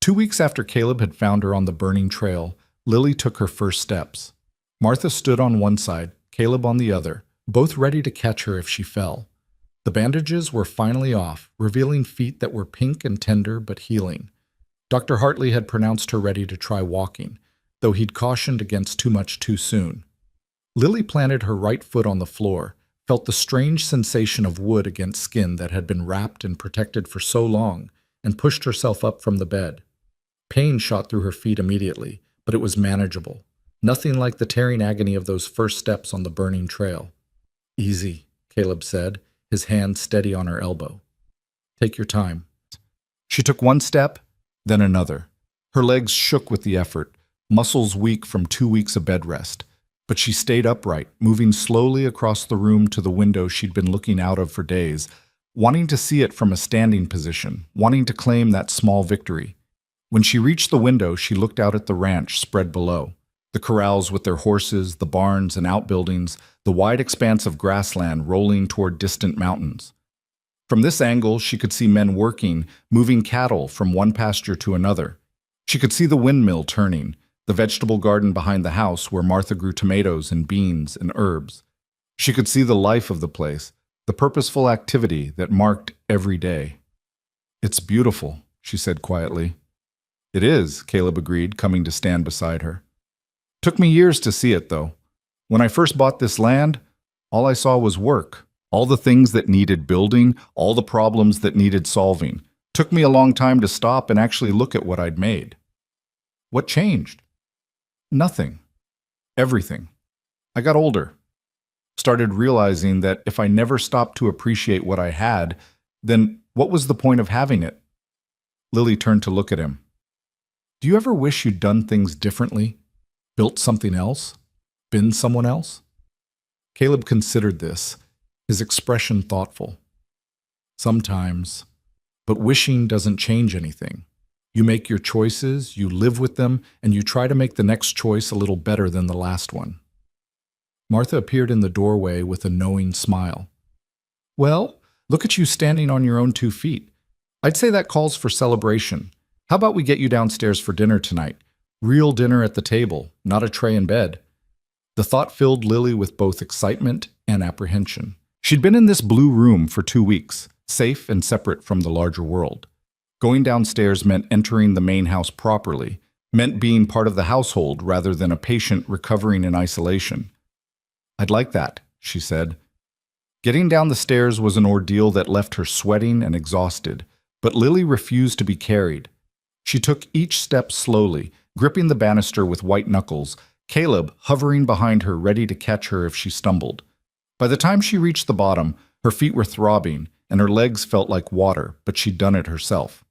2 weeks after Caleb had found her on the burning trail, Lily took her first steps. Martha stood on one side, Caleb on the other, both ready to catch her if she fell. The bandages were finally off, revealing feet that were pink and tender but healing. Dr. Hartley had pronounced her ready to try walking, though he'd cautioned against too much too soon. Lily planted her right foot on the floor, felt the strange sensation of wood against skin that had been wrapped and protected for so long, and pushed herself up from the bed. Pain shot through her feet immediately, but it was manageable. Nothing like the tearing agony of those first steps on the burning trail. Easy, Caleb said, his hand steady on her elbow. Take your time. She took one step, then another. Her legs shook with the effort, muscles weak from 2 weeks of bed rest. But she stayed upright, moving slowly across the room to the window she'd been looking out of for days, wanting to see it from a standing position, wanting to claim that small victory. When she reached the window, she looked out at the ranch spread below. The corrals with their horses, the barns and outbuildings, the wide expanse of grassland rolling toward distant mountains. From this angle, she could see men working, moving cattle from one pasture to another. She could see the windmill turning, the vegetable garden behind the house where Martha grew tomatoes and beans and herbs. She could see the life of the place, the purposeful activity that marked every day. It's beautiful, she said quietly. It is, Caleb agreed, coming to stand beside her. Took me years to see it, though. When I first bought this land, all I saw was work, all the things that needed building, all the problems that needed solving. Took me a long time to stop and actually look at what I'd made. What changed? Nothing. Everything. I got older. Started realizing that if I never stopped to appreciate what I had, then what was the point of having it? Lily turned to look at him. Do you ever wish you'd done things differently? Built something else? Been someone else? Caleb considered this, his expression thoughtful. Sometimes, but wishing doesn't change anything. You make your choices, you live with them, and you try to make the next choice a little better than the last one. Martha appeared in the doorway with a knowing smile. Well, look at you standing on your own 2 feet. I'd say that calls for celebration. How about we get you downstairs for dinner tonight? Real dinner at the table, not a tray in bed. The thought filled Lily with both excitement and apprehension. She'd been in this blue room for 2 weeks, safe and separate from the larger world. Going downstairs meant entering the main house properly, meant being part of the household rather than a patient recovering in isolation. I'd like that, she said. Getting down the stairs was an ordeal that left her sweating and exhausted, but Lily refused to be carried. She took each step slowly, gripping the banister with white knuckles, Caleb hovering behind her ready to catch her if she stumbled. By the time she reached the bottom, her feet were throbbing and her legs felt like water, but she'd done it herself.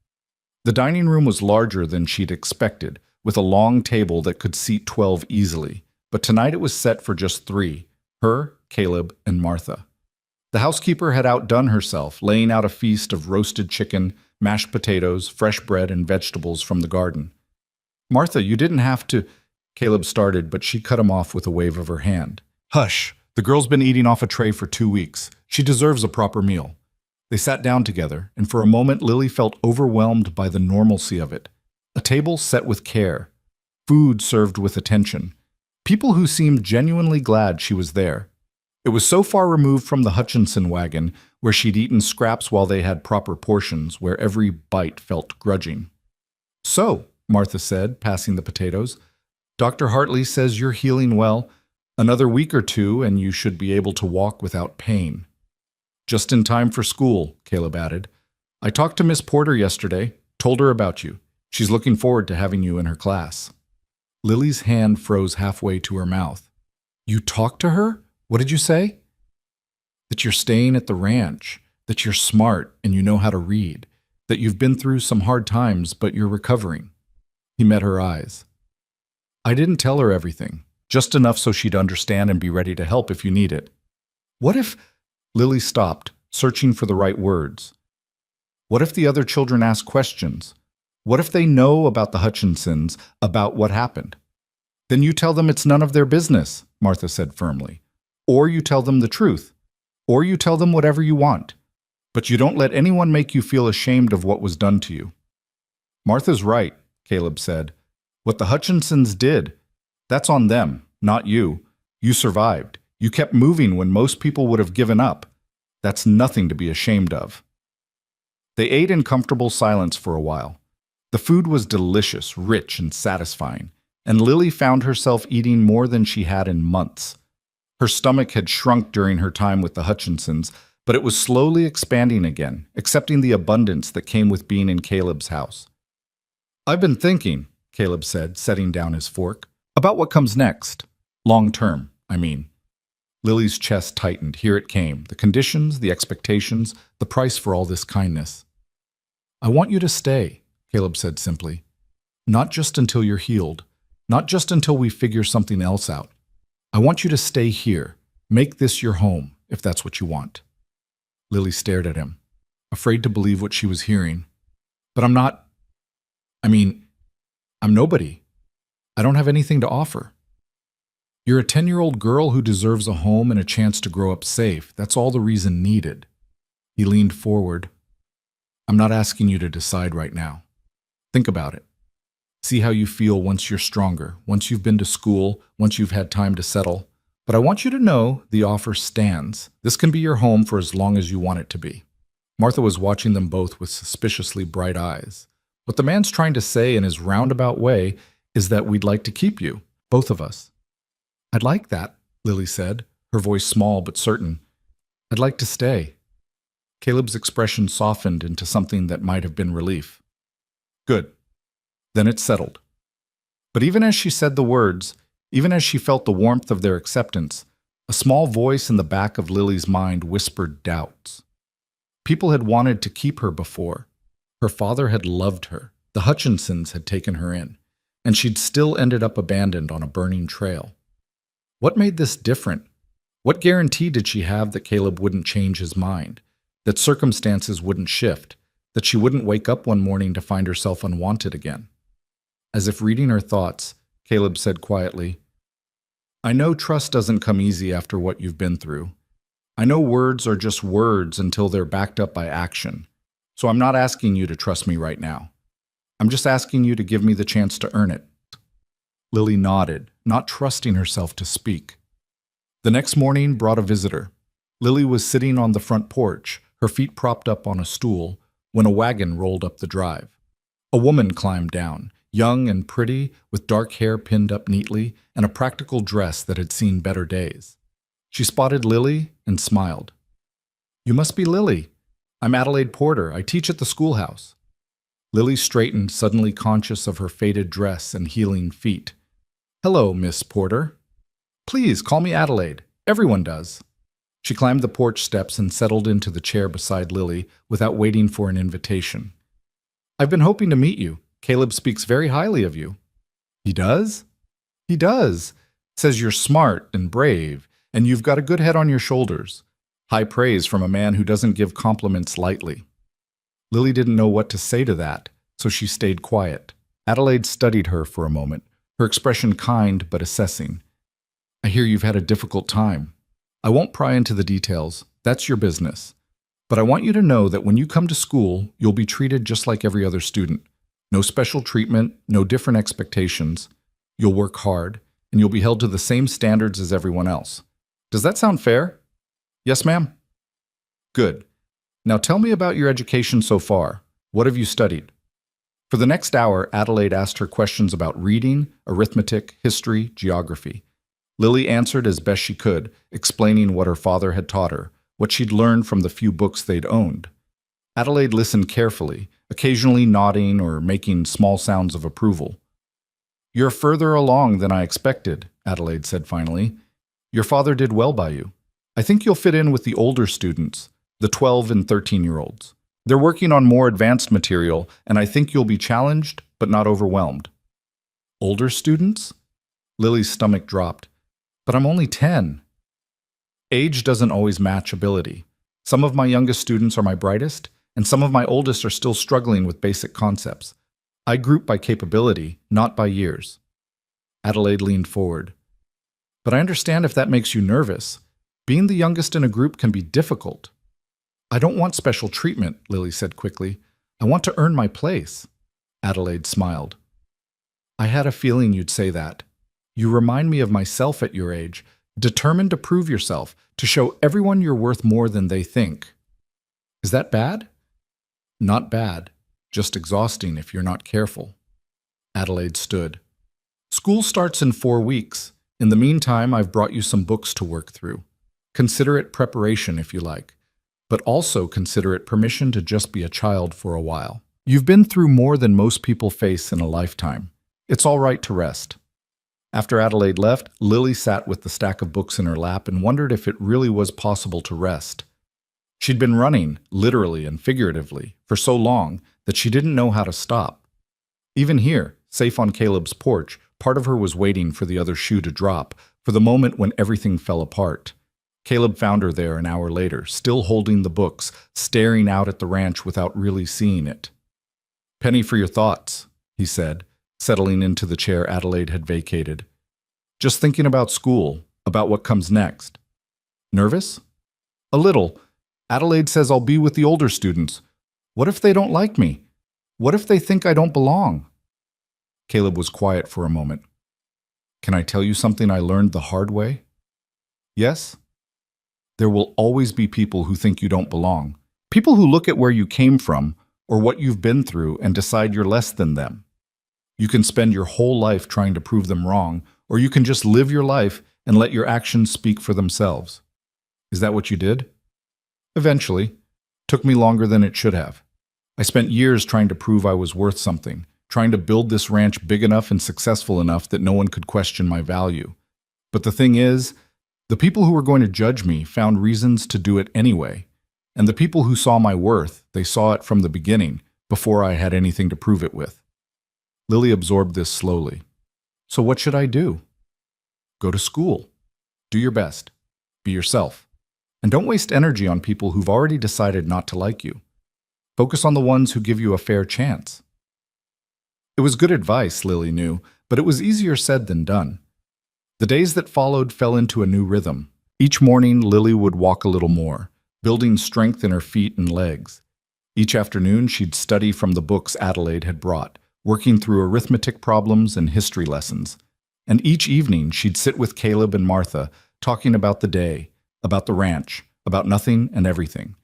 The dining room was larger than she'd expected, with a long table that could seat 12 easily, but tonight it was set for just 3, her, Caleb, and Martha. The housekeeper had outdone herself, laying out a feast of roasted chicken, mashed potatoes, fresh bread, and vegetables from the garden. Martha, you didn't have to, Caleb started, but she cut him off with a wave of her hand. Hush, the girl's been eating off a tray for 2 weeks. She deserves a proper meal. They sat down together, and for a moment Lily felt overwhelmed by the normalcy of it. A table set with care, food served with attention, people who seemed genuinely glad she was there. It was so far removed from the Hutchinson wagon, where she'd eaten scraps while they had proper portions, where every bite felt grudging. So, Martha said, passing the potatoes, Dr. Hartley says you're healing well. Another week or 2 and you should be able to walk without pain. Just in time for school, Caleb added. I talked to Miss Porter yesterday, told her about you. She's looking forward to having you in her class. Lily's hand froze halfway to her mouth. You talked to her? What did you say? That you're staying at the ranch, that you're smart and you know how to read, that you've been through some hard times but you're recovering. He met her eyes. I didn't tell her everything, just enough so she'd understand and be ready to help if you need it. What if... Lily stopped, searching for the right words. What if the other children ask questions? What if they know about the Hutchinsons, about what happened? Then you tell them it's none of their business, Martha said firmly. Or you tell them the truth. Or you tell them whatever you want. But you don't let anyone make you feel ashamed of what was done to you. Martha's right, Caleb said. What the Hutchinsons did, that's on them, not you. You survived. You kept moving when most people would have given up. That's nothing to be ashamed of. They ate in comfortable silence for a while. The food was delicious, rich, and satisfying, and Lily found herself eating more than she had in months. Her stomach had shrunk during her time with the Hutchinsons, but it was slowly expanding again, accepting the abundance that came with being in Caleb's house. I've been thinking, Caleb said, setting down his fork, about what comes next. Long term, I mean. Lily's chest tightened. Here it came. The conditions, the expectations, the price for all this kindness. I want you to stay, Caleb said simply. Not just until you're healed. Not just until we figure something else out. I want you to stay here. Make this your home, if that's what you want. Lily stared at him, afraid to believe what she was hearing. But I'm nobody. I don't have anything to offer. You're a 10-year-old girl who deserves a home and a chance to grow up safe. That's all the reason needed. He leaned forward. I'm not asking you to decide right now. Think about it. See how you feel once you're stronger, once you've been to school, once you've had time to settle. But I want you to know the offer stands. This can be your home for as long as you want it to be. Martha was watching them both with suspiciously bright eyes. What the man's trying to say in his roundabout way is that we'd like to keep you, both of us. I'd like that, Lily said, her voice small but certain. I'd like to stay. Caleb's expression softened into something that might have been relief. Good. Then it's settled. But even as she said the words, even as she felt the warmth of their acceptance, A small voice in the back of Lily's mind whispered doubts. People had wanted to keep her before. Her father had loved her. The Hutchinsons had taken her in, and she'd still ended up abandoned on a burning trail. What made this different? What guarantee did she have that Caleb wouldn't change his mind, that circumstances wouldn't shift, that she wouldn't wake up one morning to find herself unwanted again? As if reading her thoughts, Caleb said quietly, "I know trust doesn't come easy after what you've been through. I know words are just words until they're backed up by action. So I'm not asking you to trust me right now. I'm just asking you to give me the chance to earn it." Lily nodded, not trusting herself to speak. The next morning brought a visitor. Lily was sitting on the front porch, her feet propped up on a stool, when a wagon rolled up the drive. A woman climbed down, young and pretty, with dark hair pinned up neatly and a practical dress that had seen better days. She spotted Lily and smiled. "You must be Lily. I'm Adelaide Porter. I teach at the schoolhouse." Lily straightened, suddenly conscious of her faded dress and healing feet. "Hello, Miss Porter." "Please, call me Adelaide. Everyone does." She climbed the porch steps and settled into the chair beside Lily without waiting for an invitation. "I've been hoping to meet you. Caleb speaks very highly of you." "He does?" "He does. Says you're smart and brave, and you've got a good head on your shoulders. High praise from a man who doesn't give compliments lightly." Lily didn't know what to say to that, so she stayed quiet. Adelaide studied her for a moment, her expression kind but assessing. "I hear you've had a difficult time. I won't pry into the details. That's your business. But I want you to know that when you come to school, you'll be treated just like every other student. No special treatment, no different expectations. You'll work hard, and you'll be held to the same standards as everyone else. Does that sound fair?" "Yes, ma'am." "Good. Now tell me about your education so far. What have you studied?" For the next hour, Adelaide asked her questions about reading, arithmetic, history, geography. Lily answered as best she could, explaining what her father had taught her, what she'd learned from the few books they'd owned. Adelaide listened carefully, occasionally nodding or making small sounds of approval. "You're further along than I expected," Adelaide said finally. "Your father did well by you. I think you'll fit in with the older students, the 12 and 13-year-olds. They're working on more advanced material, and I think you'll be challenged, but not overwhelmed." "Older students?" Lily's stomach dropped. "But I'm only 10. Age doesn't always match ability. Some of my youngest students are my brightest, and some of my oldest are still struggling with basic concepts. I group by capability, not by years." Adelaide leaned forward. "But I understand if that makes you nervous. Being the youngest in a group can be difficult." "I don't want special treatment," Lily said quickly. "I want to earn my place." Adelaide smiled. "I had a feeling you'd say that. You remind me of myself at your age, determined to prove yourself, to show everyone you're worth more than they think." "Is that bad?" "Not bad, just exhausting if you're not careful." Adelaide stood. "School starts in 4 weeks. In the meantime, I've brought you some books to work through. Consider it preparation if you like, but also consider it permission to just be a child for a while. You've been through more than most people face in a lifetime. It's all right to rest." After Adelaide left, Lily sat with the stack of books in her lap and wondered if it really was possible to rest. She'd been running, literally and figuratively, for so long that she didn't know how to stop. Even here, safe on Caleb's porch, part of her was waiting for the other shoe to drop, for the moment when everything fell apart. Caleb found her there an hour later, still holding the books, staring out at the ranch without really seeing it. "Penny for your thoughts," he said, settling into the chair Adelaide had vacated. "Just thinking about school, about what comes next." "Nervous?" "A little. Adelaide says I'll be with the older students. What if they don't like me? What if they think I don't belong?" Caleb was quiet for a moment. "Can I tell you something I learned the hard way?" "Yes?" "There will always be people who think you don't belong. People who look at where you came from or what you've been through and decide you're less than them. You can spend your whole life trying to prove them wrong, or you can just live your life and let your actions speak for themselves. Is that what you did?" "Eventually. Took me longer than it should have. I spent years trying to prove I was worth something, trying to build this ranch big enough and successful enough that no one could question my value. But the thing is, The people who were going to judge me found reasons to do it anyway, and the people who saw my worth, they saw it from the beginning, before I had anything to prove it with. Lily absorbed this slowly. So what should I do? Go to school. Do your best. Be yourself. And don't waste energy on people who've already decided not to like you. Focus on the ones who give you a fair chance. It was good advice, Lily knew, but it was easier said than done. The days that followed fell into a new rhythm. Each morning, Lily would walk a little more, building strength in her feet and legs. Each afternoon, she'd study from the books Adelaide had brought, working through arithmetic problems and history lessons. And each evening, she'd sit with Caleb and Martha, talking about the day, about the ranch, about nothing and everything.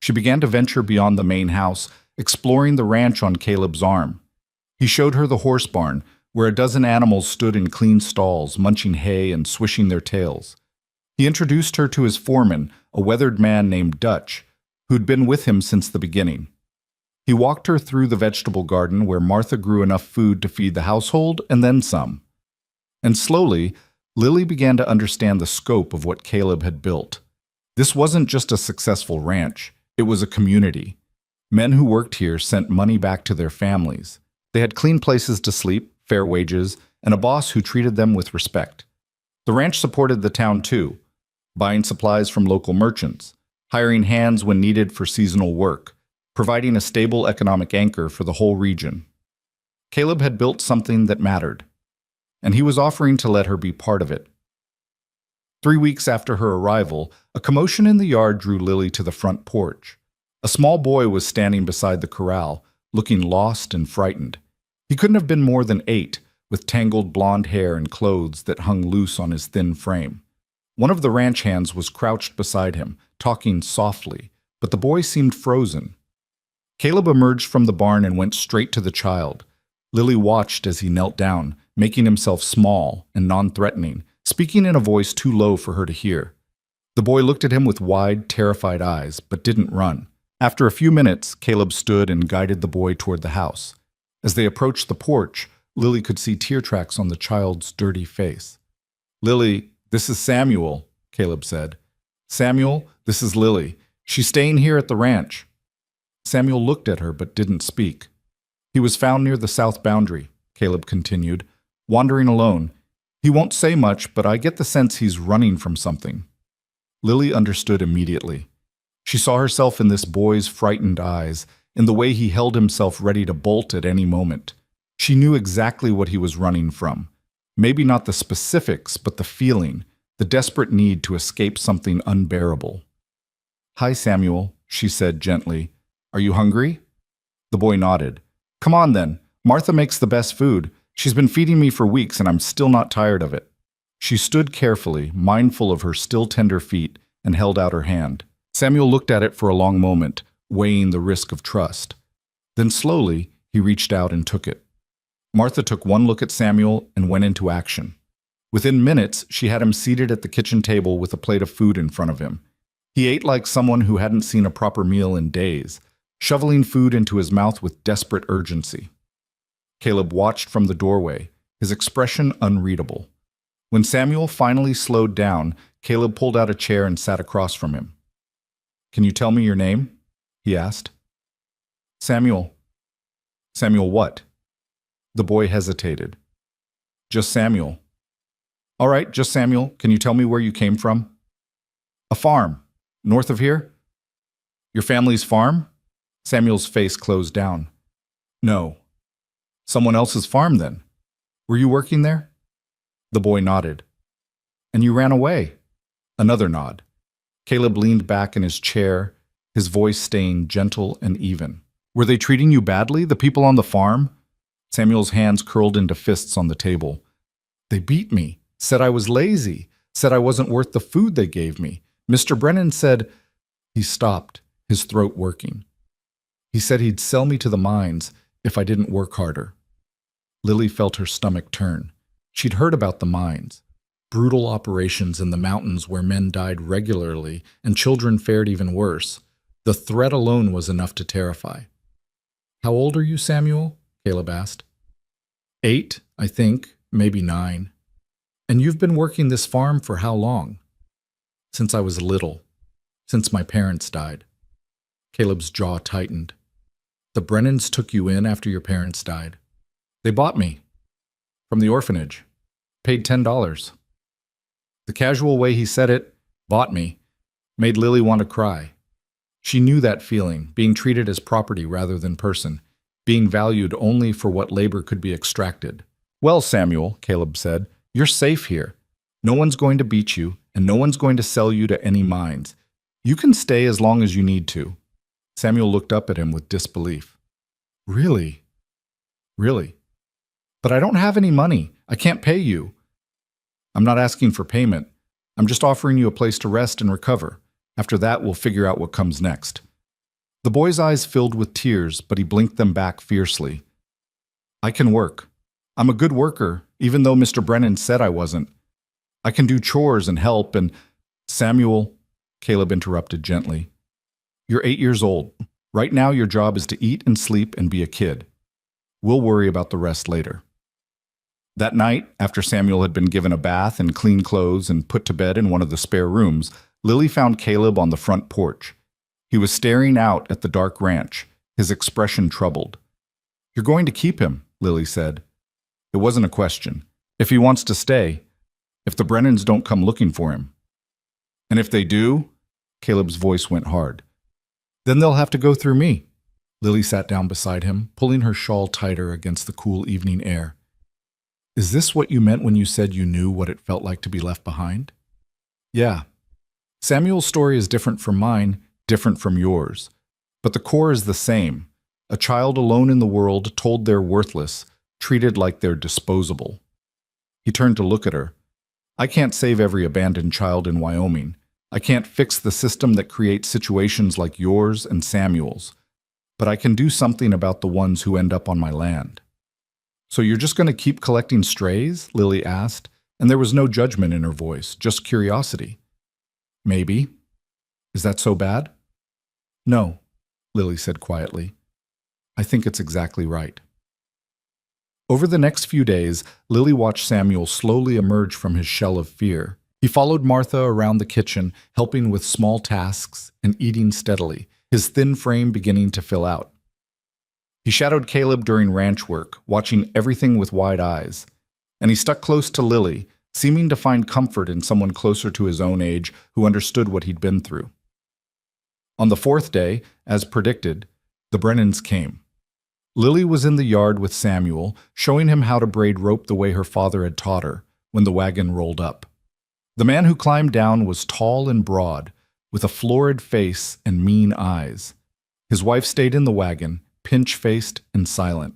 She began to venture beyond the main house, exploring the ranch on Caleb's arm. He showed her the horse barn, where a dozen animals stood in clean stalls, munching hay and swishing their tails. He introduced her to his foreman, a weathered man named Dutch, who'd been with him since the beginning. He walked her through the vegetable garden where Martha grew enough food to feed the household and then some. And slowly, Lily began to understand the scope of what Caleb had built. This wasn't just a successful ranch, it was a community. Men who worked here sent money back to their families. They had clean places to sleep, fair wages, and a boss who treated them with respect. The ranch supported the town too, buying supplies from local merchants, hiring hands when needed for seasonal work, providing a stable economic anchor for the whole region. Caleb had built something that mattered, and he was offering to let her be part of it. 3 weeks after her arrival, a commotion in the yard drew Lily to the front porch. A small boy was standing beside the corral, looking lost and frightened. He couldn't have been more than 8, with tangled blonde hair and clothes that hung loose on his thin frame. One of the ranch hands was crouched beside him, talking softly, but the boy seemed frozen. Caleb emerged from the barn and went straight to the child. Lily watched as he knelt down, making himself small and non-threatening, speaking in a voice too low for her to hear. The boy looked at him with wide, terrified eyes, but didn't run. After a few minutes, Caleb stood and guided the boy toward the house. As they approached the porch, Lily could see tear tracks on the child's dirty face. "Lily, this is Samuel," Caleb said. "Samuel, this is Lily. She's staying here at the ranch." Samuel looked at her but didn't speak. "He was found near the south boundary," Caleb continued, "wandering alone. He won't say much, but I get the sense he's running from something." Lily understood immediately. She saw herself in this boy's frightened eyes, in the way he held himself ready to bolt at any moment. She knew exactly what he was running from. Maybe not the specifics, but the feeling, the desperate need to escape something unbearable. "Hi, Samuel," she said gently. "Are you hungry?" The boy nodded. "Come on then. Martha makes the best food. She's been feeding me for weeks and I'm still not tired of it." She stood carefully, mindful of her still tender feet, and held out her hand. Samuel looked at it for a long moment, weighing the risk of trust. Then slowly, he reached out and took it. Martha took one look at Samuel and went into action. Within minutes, she had him seated at the kitchen table with a plate of food in front of him. He ate like someone who hadn't seen a proper meal in days, shoveling food into his mouth with desperate urgency. Caleb watched from the doorway, his expression unreadable. When Samuel finally slowed down, Caleb pulled out a chair and sat across from him. "Can you tell me your name?" he asked. "Samuel." "Samuel what?" The boy hesitated. "Just Samuel." "All right, just Samuel. Can you tell me where you came from?" "A farm. North of here?" "Your family's farm?" Samuel's face closed down. "No." "Someone else's farm, then? Were you working there?" The boy nodded. "And you ran away?" Another nod. Caleb leaned back in his chair, his voice staying gentle and even. "Were they treating you badly, the people on the farm?" Samuel's hands curled into fists on the table. "They beat me, said I was lazy, said I wasn't worth the food they gave me. Mr. Brennan said—" He stopped, his throat working. "He said he'd sell me to the mines if I didn't work harder." Lily felt her stomach turn. She'd heard about the mines. Brutal operations in the mountains where men died regularly and children fared even worse. The threat alone was enough to terrify. "How old are you, Samuel?" Caleb asked. 8, I think, maybe 9. "And you've been working this farm for how long?" Since I was little. Since my parents died. Caleb's jaw tightened. The Brennans took you in after your parents died. They bought me. From the orphanage. Paid $10. The casual way he said it, bought me, made Lily want to cry. She knew that feeling, being treated as property rather than person, being valued only for what labor could be extracted. Well, Samuel, Caleb said, you're safe here. No one's going to beat you, and no one's going to sell you to any mines. You can stay as long as you need to. Samuel looked up at him with disbelief. Really? Really? But I don't have any money. I can't pay you. I'm not asking for payment. I'm just offering you a place to rest and recover. After that, we'll figure out what comes next. The boy's eyes filled with tears, but he blinked them back fiercely. I can work. I'm a good worker, even though Mr. Brennan said I wasn't. I can do chores and help, and Samuel, Caleb interrupted gently. You're 8 years old. Right now, your job is to eat and sleep and be a kid. We'll worry about the rest later. That night, after Samuel had been given a bath and clean clothes and put to bed in one of the spare rooms, Lily found Caleb on the front porch. He was staring out at the dark ranch, his expression troubled. You're going to keep him, Lily said. It wasn't a question. If he wants to stay, if the Brennans don't come looking for him. And if they do, Caleb's voice went hard. Then they'll have to go through me. Lily sat down beside him, pulling her shawl tighter against the cool evening air. Is this what you meant when you said you knew what it felt like to be left behind? Yeah. Samuel's story is different from mine, different from yours. But the core is the same. A child alone in the world, told they're worthless, treated like they're disposable. He turned to look at her. I can't save every abandoned child in Wyoming. I can't fix the system that creates situations like yours and Samuel's. But I can do something about the ones who end up on my land. So you're just going to keep collecting strays? Lily asked, and there was no judgment in her voice, just curiosity. Maybe. Is that so bad? No, Lily said quietly. I think it's exactly right. Over the next few days, Lily watched Samuel slowly emerge from his shell of fear. He followed Martha around the kitchen, helping with small tasks and eating steadily, his thin frame beginning to fill out. He shadowed Caleb during ranch work, watching everything with wide eyes. And he stuck close to Lily, seeming to find comfort in someone closer to his own age who understood what he'd been through. On the fourth day, as predicted, the Brennans came. Lily was in the yard with Samuel, showing him how to braid rope the way her father had taught her, when the wagon rolled up. The man who climbed down was tall and broad, with a florid face and mean eyes. His wife stayed in the wagon, pinch-faced and silent.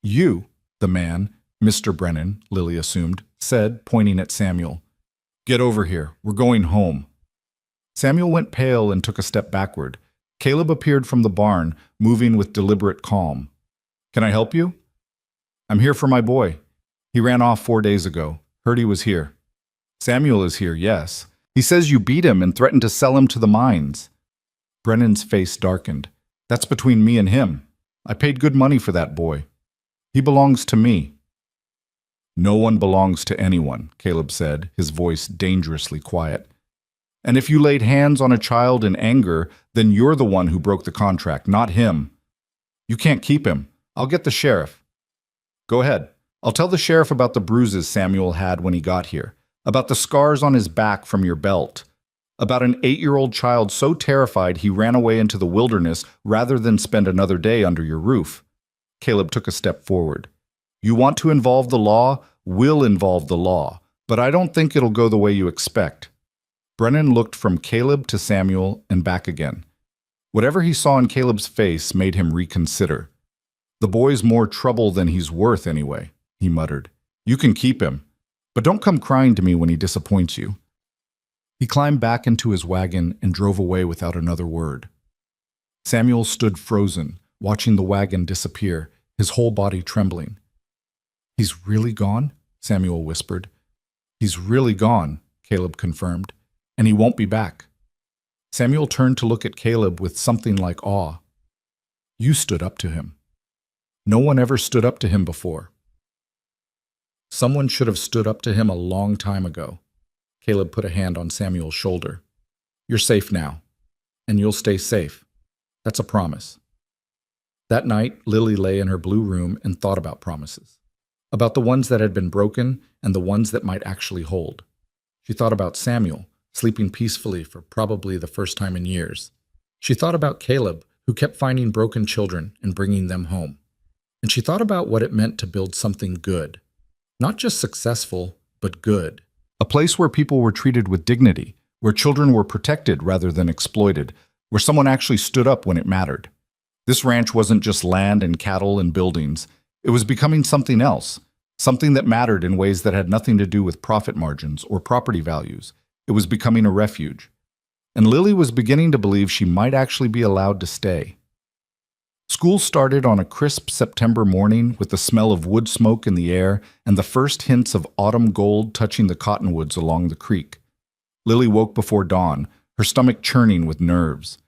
You, the man, Mr. Brennan, Lily assumed, said, pointing at Samuel. Get over here. We're going home. Samuel went pale and took a step backward. Caleb appeared from the barn, moving with deliberate calm. Can I help you? I'm here for my boy. He ran off 4 days ago. Heard he was here. Samuel is here, yes. He says you beat him and threatened to sell him to the mines. Brennan's face darkened. That's between me and him. I paid good money for that boy. He belongs to me. No one belongs to anyone, Caleb said, his voice dangerously quiet. And if you laid hands on a child in anger, then you're the one who broke the contract, not him. You can't keep him. I'll get the sheriff. Go ahead. I'll tell the sheriff about the bruises Samuel had when he got here, about the scars on his back from your belt, about an 8-year-old child so terrified he ran away into the wilderness rather than spend another day under your roof. Caleb took a step forward. You want to involve the law? We'll involve the law, but I don't think it'll go the way you expect. Brennan looked from Caleb to Samuel and back again. Whatever he saw in Caleb's face made him reconsider. The boy's more trouble than he's worth anyway, he muttered. You can keep him, but don't come crying to me when he disappoints you. He climbed back into his wagon and drove away without another word. Samuel stood frozen, watching the wagon disappear, his whole body trembling. He's really gone? Samuel whispered. He's really gone, Caleb confirmed, and he won't be back. Samuel turned to look at Caleb with something like awe. You stood up to him. No one ever stood up to him before. Someone should have stood up to him a long time ago. Caleb put a hand on Samuel's shoulder. You're safe now, and you'll stay safe. That's a promise. That night, Lily lay in her blue room and thought about promises. About the ones that had been broken and the ones that might actually hold. She thought about Samuel, sleeping peacefully for probably the first time in years. She thought about Caleb, who kept finding broken children and bringing them home. And she thought about what it meant to build something good. Not just successful, but good. A place where people were treated with dignity, where children were protected rather than exploited, where someone actually stood up when it mattered. This ranch wasn't just land and cattle and buildings. It was becoming something else, something that mattered in ways that had nothing to do with profit margins or property values. It was becoming a refuge. And Lily was beginning to believe she might actually be allowed to stay. School started on a crisp September morning with the smell of wood smoke in the air and the first hints of autumn gold touching the cottonwoods along the creek. Lily woke before dawn, her stomach churning with nerves.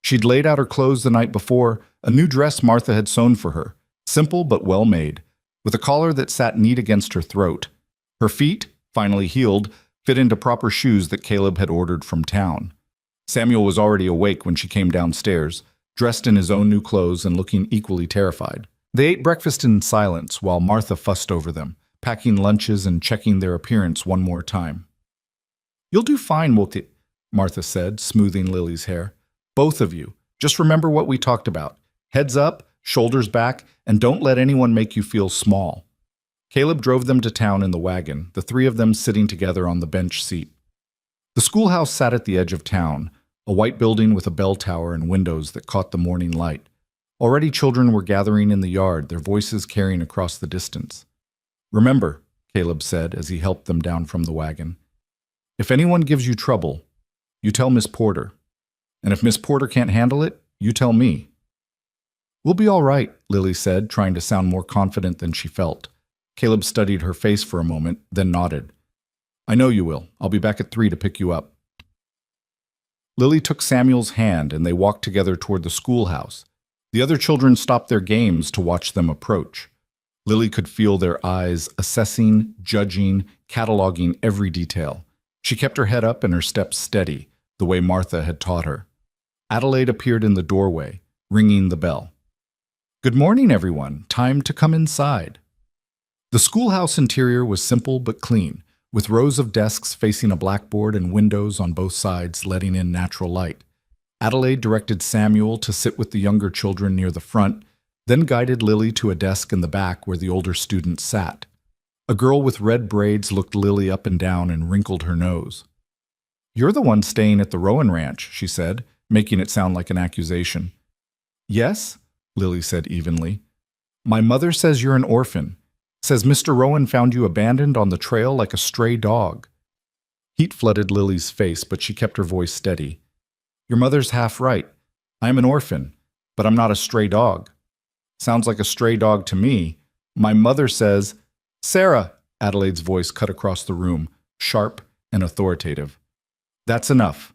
She'd laid out her clothes the night before, a new dress Martha had sewn for her, simple but well made, with a collar that sat neat against her throat. Her feet, finally healed, fit into proper shoes that Caleb had ordered from town. Samuel was already awake when she came downstairs, dressed in his own new clothes and looking equally terrified. They ate breakfast in silence while Martha fussed over them, packing lunches and checking their appearance one more time. You'll do fine, won't it? Martha said, smoothing Lily's hair. Both of you. Just remember what we talked about. Heads up, shoulders back, and don't let anyone make you feel small. Caleb drove them to town in the wagon, the three of them sitting together on the bench seat. The schoolhouse sat at the edge of town, a white building with a bell tower and windows that caught the morning light. Already children were gathering in the yard, their voices carrying across the distance. Remember, Caleb said as he helped them down from the wagon, if anyone gives you trouble, you tell Miss Porter. And if Miss Porter can't handle it, you tell me. We'll be all right, Lily said, trying to sound more confident than she felt. Caleb studied her face for a moment, then nodded. I know you will. I'll be back at 3 to pick you up. Lily took Samuel's hand and they walked together toward the schoolhouse. The other children stopped their games to watch them approach. Lily could feel their eyes assessing, judging, cataloging every detail. She kept her head up and her steps steady, the way Martha had taught her. Adelaide appeared in the doorway, ringing the bell. Good morning, everyone. Time to come inside. The schoolhouse interior was simple but clean, with rows of desks facing a blackboard and windows on both sides letting in natural light. Adelaide directed Samuel to sit with the younger children near the front, then guided Lily to a desk in the back where the older students sat. A girl with red braids looked Lily up and down and wrinkled her nose. You're the one staying at the Rowan Ranch, she said, making it sound like an accusation. Yes, Lily said evenly. My mother says you're an orphan. Says Mr. Rowan found you abandoned on the trail like a stray dog. Heat flooded Lily's face, but she kept her voice steady. Your mother's half right. I'm an orphan, but I'm not a stray dog. Sounds like a stray dog to me. My mother says, Sarah, Adelaide's voice cut across the room, sharp and authoritative. That's enough.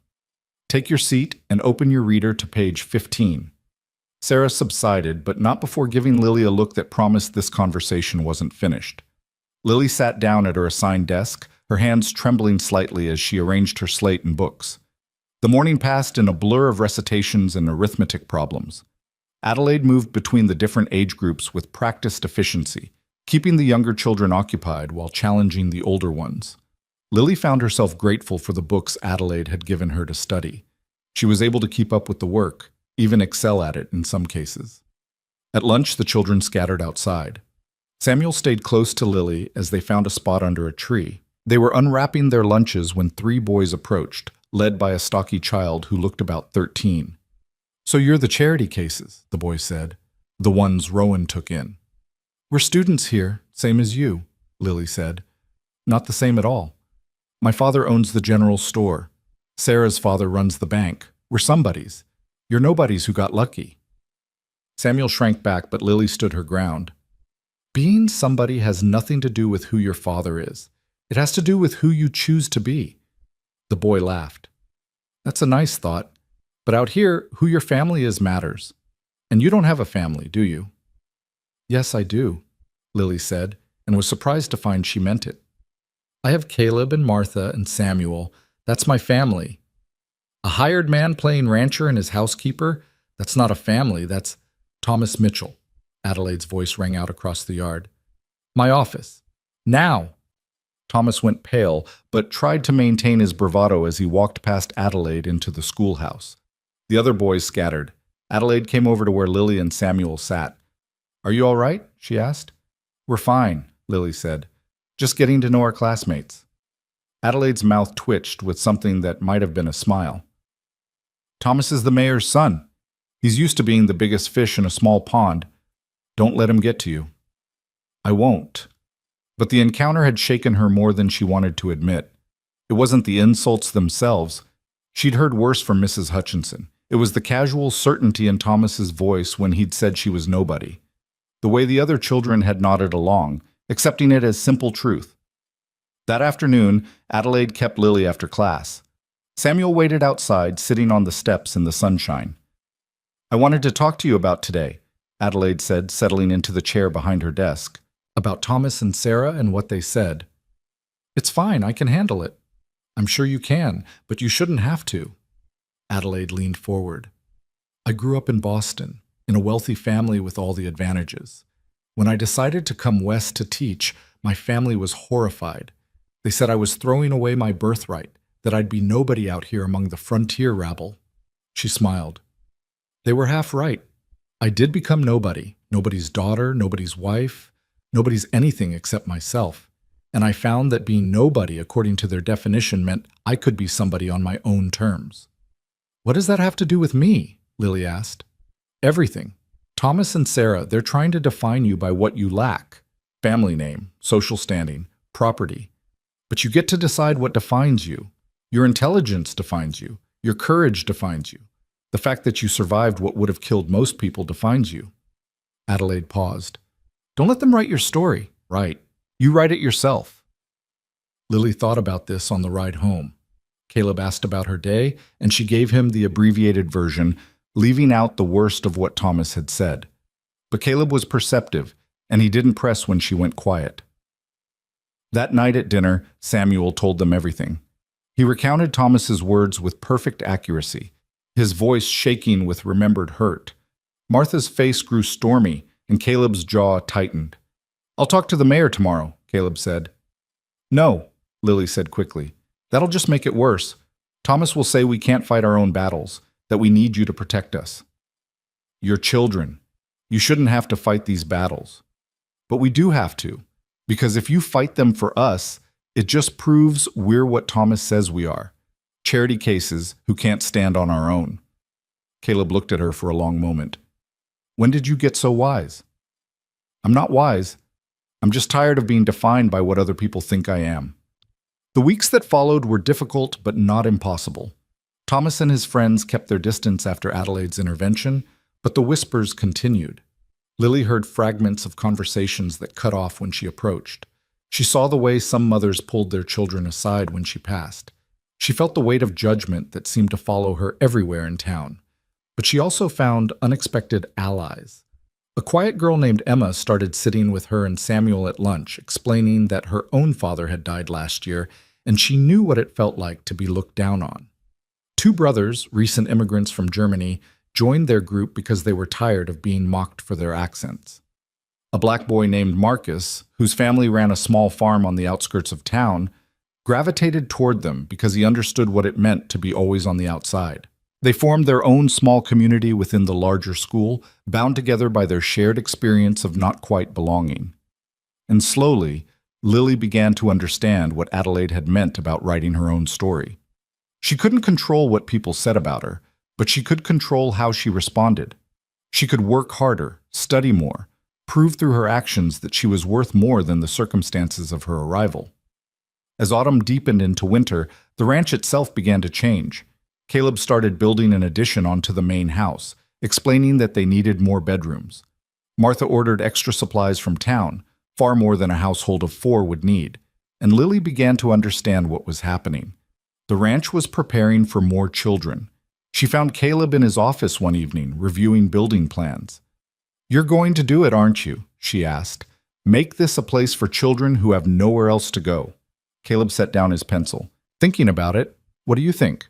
Take your seat and open your reader to page 15. Sarah subsided, but not before giving Lily a look that promised this conversation wasn't finished. Lily sat down at her assigned desk, her hands trembling slightly as she arranged her slate and books. The morning passed in a blur of recitations and arithmetic problems. Adelaide moved between the different age groups with practiced efficiency, keeping the younger children occupied while challenging the older ones. Lily found herself grateful for the books Adelaide had given her to study. She was able to keep up with the work, even excel at it in some cases. At lunch, the children scattered outside. Samuel stayed close to Lily as they found a spot under a tree. They were unwrapping their lunches when 3 boys approached, led by a stocky child who looked about 13. So you're the charity cases, the boy said, the ones Rowan took in. We're students here, same as you, Lily said. Not the same at all. My father owns the general store. Sarah's father runs the bank. We're somebodies. You're nobodies who got lucky. Samuel shrank back, but Lily stood her ground. Being somebody has nothing to do with who your father is. It has to do with who you choose to be. The boy laughed. That's a nice thought. But out here, who your family is matters. And you don't have a family, do you? Yes, I do, Lily said, and was surprised to find she meant it. I have Caleb and Martha and Samuel. That's my family. A hired man playing rancher and his housekeeper? That's not a family, that's Thomas Mitchell. Adelaide's voice rang out across the yard. My office. Now! Thomas went pale, but tried to maintain his bravado as he walked past Adelaide into the schoolhouse. The other boys scattered. Adelaide came over to where Lily and Samuel sat. Are you all right? She asked. We're fine, Lily said. Just getting to know our classmates. Adelaide's mouth twitched with something that might have been a smile. Thomas is the mayor's son. He's used to being the biggest fish in a small pond. Don't let him get to you. I won't. But the encounter had shaken her more than she wanted to admit. It wasn't the insults themselves. She'd heard worse from Mrs. Hutchinson. It was the casual certainty in Thomas's voice when he'd said she was nobody. The way the other children had nodded along, accepting it as simple truth. That afternoon, Adelaide kept Lily after class. Samuel waited outside, sitting on the steps in the sunshine. I wanted to talk to you about today, Adelaide said, settling into the chair behind her desk. About Thomas and Sarah and what they said. It's fine, I can handle it. I'm sure you can, but you shouldn't have to. Adelaide leaned forward. I grew up in Boston, in a wealthy family with all the advantages. When I decided to come west to teach, my family was horrified. They said I was throwing away my birthright, that I'd be nobody out here among the frontier rabble. She smiled. They were half right. I did become nobody, nobody's daughter, nobody's wife, nobody's anything except myself. And I found that being nobody, according to their definition, meant I could be somebody on my own terms. What does that have to do with me? Lily asked. Everything. Thomas and Sarah, they're trying to define you by what you lack. Family name, social standing, property. But you get to decide what defines you. Your intelligence defines you. Your courage defines you. The fact that you survived what would have killed most people defines you. Adelaide paused. Don't let them write your story. Right. You write it yourself. Lily thought about this on the ride home. Caleb asked about her day, and she gave him the abbreviated version, leaving out the worst of what Thomas had said. But Caleb was perceptive, and he didn't press when she went quiet. That night at dinner, Samuel told them everything. He recounted Thomas's words with perfect accuracy, his voice shaking with remembered hurt. Martha's face grew stormy, and Caleb's jaw tightened. I'll talk to the mayor tomorrow, Caleb said. No, Lily said quickly. That'll just make it worse. Thomas will say we can't fight our own battles, that we need you to protect us. You're children. You shouldn't have to fight these battles. But we do have to, because if you fight them for us, it just proves we're what Thomas says we are. Charity cases who can't stand on our own. Caleb looked at her for a long moment. When did you get so wise? I'm not wise. I'm just tired of being defined by what other people think I am. The weeks that followed were difficult but not impossible. Thomas and his friends kept their distance after Adelaide's intervention, but the whispers continued. Lily heard fragments of conversations that cut off when she approached. She saw the way some mothers pulled their children aside when she passed. She felt the weight of judgment that seemed to follow her everywhere in town. But she also found unexpected allies. A quiet girl named Emma started sitting with her and Samuel at lunch, explaining that her own father had died last year, and she knew what it felt like to be looked down on. Two brothers, recent immigrants from Germany, joined their group because they were tired of being mocked for their accents. A black boy named Marcus, whose family ran a small farm on the outskirts of town, gravitated toward them because he understood what it meant to be always on the outside. They formed their own small community within the larger school, bound together by their shared experience of not quite belonging. And slowly, Lily began to understand what Adelaide had meant about writing her own story. She couldn't control what people said about her, but she could control how she responded. She could work harder, study more, prove through her actions that she was worth more than the circumstances of her arrival. As autumn deepened into winter, the ranch itself began to change. Caleb started building an addition onto the main house, explaining that they needed more bedrooms. Martha ordered extra supplies from town, far more than a household of 4 would need, and Lily began to understand what was happening. The ranch was preparing for more children. She found Caleb in his office one evening, reviewing building plans. "You're going to do it, aren't you?" she asked. "Make this a place for children who have nowhere else to go." Caleb set down his pencil. Thinking about it, what do you think?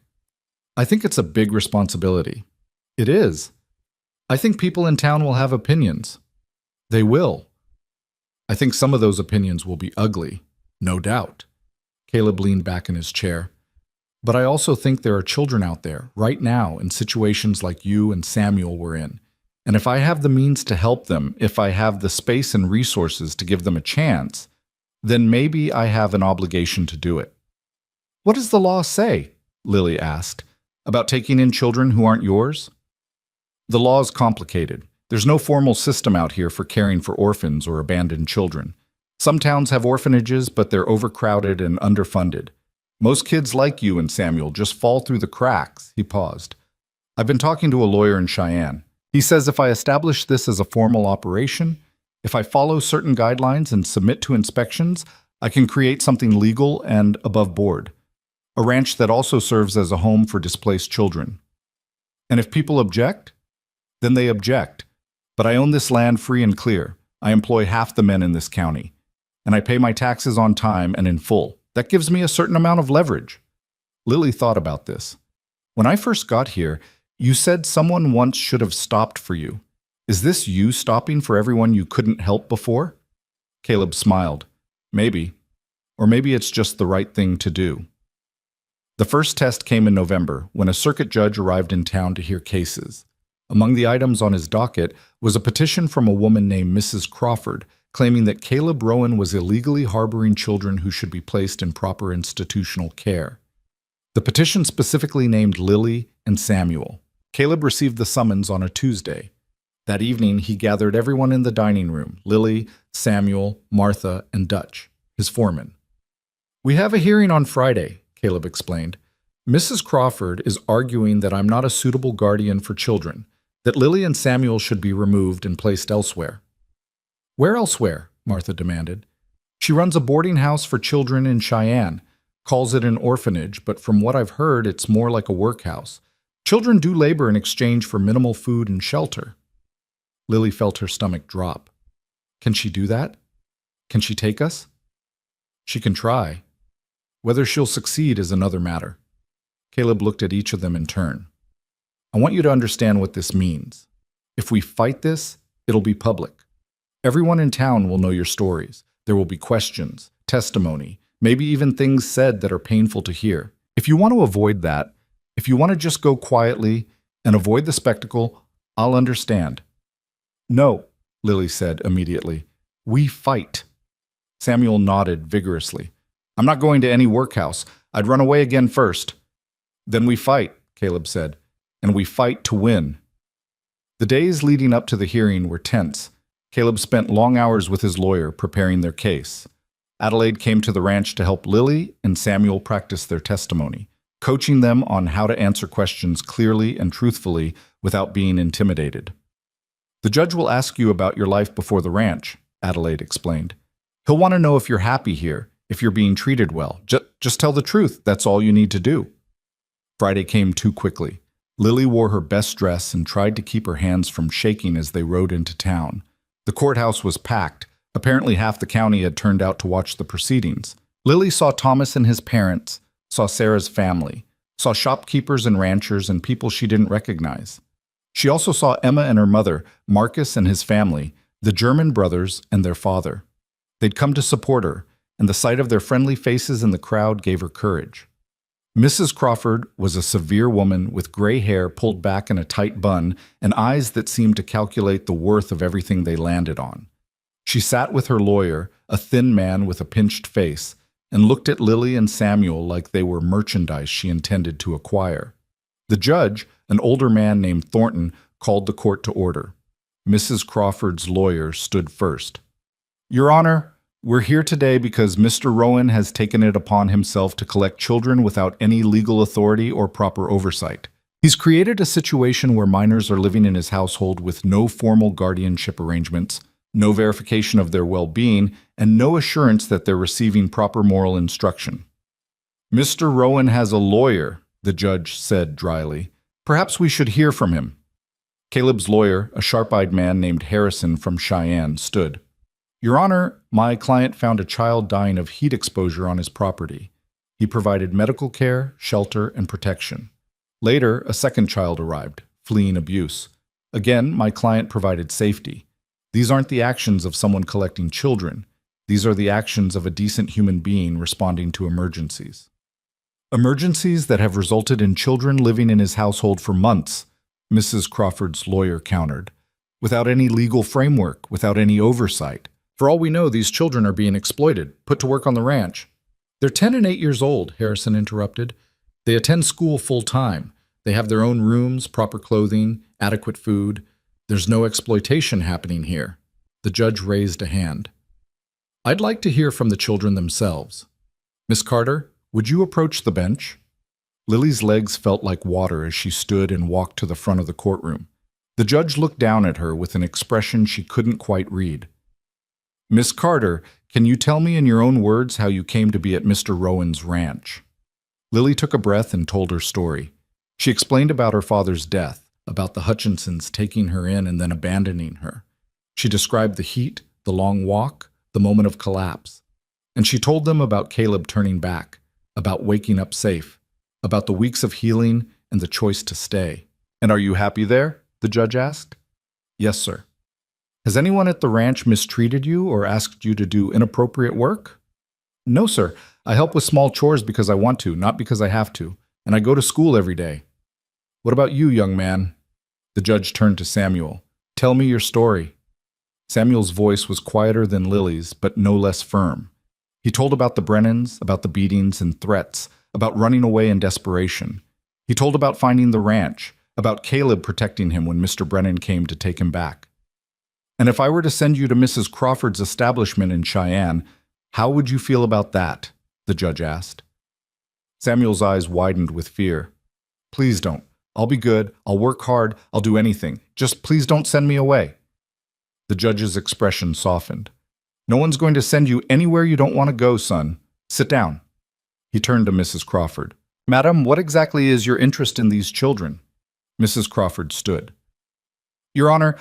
I think it's a big responsibility. It is. I think people in town will have opinions. They will. I think some of those opinions will be ugly, no doubt. Caleb leaned back in his chair. But I also think there are children out there, right now, in situations like you and Samuel were in. And if I have the means to help them, if I have the space and resources to give them a chance, then maybe I have an obligation to do it. What does the law say? Lily asked. About taking in children who aren't yours? The law is complicated. There's no formal system out here for caring for orphans or abandoned children. Some towns have orphanages, but they're overcrowded and underfunded. Most kids like you and Samuel just fall through the cracks. He paused. I've been talking to a lawyer in Cheyenne. He says if I establish this as a formal operation, if I follow certain guidelines and submit to inspections, I can create something legal and above board. A ranch that also serves as a home for displaced children. And if people object, then they object. But I own this land free and clear. I employ half the men in this county. And I pay my taxes on time and in full. That gives me a certain amount of leverage. Lily thought about this. When I first got here, you said someone once should have stopped for you. Is this you stopping for everyone you couldn't help before? Caleb smiled. Maybe. Or maybe it's just the right thing to do. The first test came in November, when a circuit judge arrived in town to hear cases. Among the items on his docket was a petition from a woman named Mrs. Crawford, claiming that Caleb Rowan was illegally harboring children who should be placed in proper institutional care. The petition specifically named Lily and Samuel. Caleb received the summons on a Tuesday. That evening, he gathered everyone in the dining room, Lily, Samuel, Martha, and Dutch, his foreman. We have a hearing on Friday, Caleb explained. Mrs. Crawford is arguing that I'm not a suitable guardian for children, that Lily and Samuel should be removed and placed elsewhere. Where elsewhere? Martha demanded. She runs a boarding house for children in Cheyenne, calls it an orphanage, but from what I've heard, it's more like a workhouse. Children do labor in exchange for minimal food and shelter. Lily felt her stomach drop. Can she do that? Can she take us? She can try. Whether she'll succeed is another matter. Caleb looked at each of them in turn. I want you to understand what this means. If we fight this, it'll be public. Everyone in town will know your stories. There will be questions, testimony, maybe even things said that are painful to hear. If you want to avoid that, if you want to just go quietly and avoid the spectacle, I'll understand. No, Lily said immediately. We fight. Samuel nodded vigorously. I'm not going to any workhouse. I'd run away again first. Then we fight, Caleb said, and we fight to win. The days leading up to the hearing were tense. Caleb spent long hours with his lawyer preparing their case. Adelaide came to the ranch to help Lily and Samuel practice their testimony, coaching them on how to answer questions clearly and truthfully without being intimidated. The judge will ask you about your life before the ranch, Adelaide explained. He'll want to know if you're happy here, if you're being treated well. Just tell the truth. That's all you need to do. Friday came too quickly. Lily wore her best dress and tried to keep her hands from shaking as they rode into town. The courthouse was packed. Apparently half the county had turned out to watch the proceedings. Lily saw Thomas and his parents, saw Sarah's family, saw shopkeepers and ranchers and people she didn't recognize. She also saw Emma and her mother, Marcus and his family, the German brothers and their father. They'd come to support her, and the sight of their friendly faces in the crowd gave her courage. Mrs. Crawford was a severe woman with gray hair pulled back in a tight bun and eyes that seemed to calculate the worth of everything they landed on. She sat with her lawyer, a thin man with a pinched face, and looked at Lily and Samuel like they were merchandise she intended to acquire. The judge, an older man named Thornton, called the court to order. Mrs. Crawford's lawyer stood first. Your Honor, we're here today because Mr. Rowan has taken it upon himself to collect children without any legal authority or proper oversight. He's created a situation where minors are living in his household with no formal guardianship arrangements, no verification of their well-being, and no assurance that they're receiving proper moral instruction. Mr. Rowan has a lawyer, the judge said dryly. Perhaps we should hear from him. Caleb's lawyer, a sharp-eyed man named Harrison from Cheyenne, stood. Your Honor, my client found a child dying of heat exposure on his property. He provided medical care, shelter, and protection. Later, a second child arrived, fleeing abuse. Again, my client provided safety. These aren't the actions of someone collecting children. These are the actions of a decent human being responding to emergencies. Emergencies that have resulted in children living in his household for months, Mrs. Crawford's lawyer countered, without any legal framework, without any oversight. For all we know, these children are being exploited, put to work on the ranch. They're 10 and 8 years old, Harrison interrupted. They attend school full-time. They have their own rooms, proper clothing, adequate food. There's no exploitation happening here. The judge raised a hand. I'd like to hear from the children themselves. Miss Carter, would you approach the bench? Lily's legs felt like water as she stood and walked to the front of the courtroom. The judge looked down at her with an expression she couldn't quite read. Miss Carter, can you tell me in your own words how you came to be at Mr. Rowan's ranch? Lily took a breath and told her story. She explained about her father's death, about the Hutchinsons taking her in and then abandoning her. She described the heat, the long walk, the moment of collapse. And she told them about Caleb turning back, about waking up safe, about the weeks of healing and the choice to stay. And are you happy there? The judge asked. Yes, sir. Has anyone at the ranch mistreated you or asked you to do inappropriate work? No, sir. I help with small chores because I want to, not because I have to. And I go to school every day. What about you, young man? The judge turned to Samuel. Tell me your story. Samuel's voice was quieter than Lily's, but no less firm. He told about the Brennans, about the beatings and threats, about running away in desperation. He told about finding the ranch, about Caleb protecting him when Mr. Brennan came to take him back. And if I were to send you to Mrs. Crawford's establishment in Cheyenne, how would you feel about that? The judge asked. Samuel's eyes widened with fear. Please don't. I'll be good. I'll work hard. I'll do anything. Just please don't send me away. The judge's expression softened. No one's going to send you anywhere you don't want to go, son. Sit down. He turned to Mrs. Crawford. Madam, what exactly is your interest in these children? Mrs. Crawford stood. Your Honor,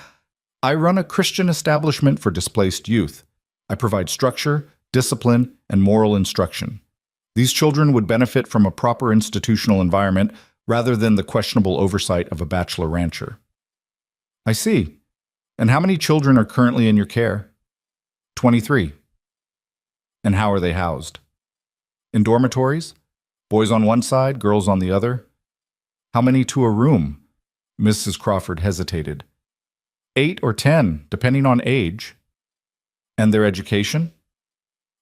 I run a Christian establishment for displaced youth. I provide structure, discipline, and moral instruction. These children would benefit from a proper institutional environment rather than the questionable oversight of a bachelor rancher. I see. And how many children are currently in your care? 23. And how are they housed? In dormitories? Boys on one side, girls on the other? How many to a room? Mrs. Crawford hesitated. 8 or 10, depending on age. And their education?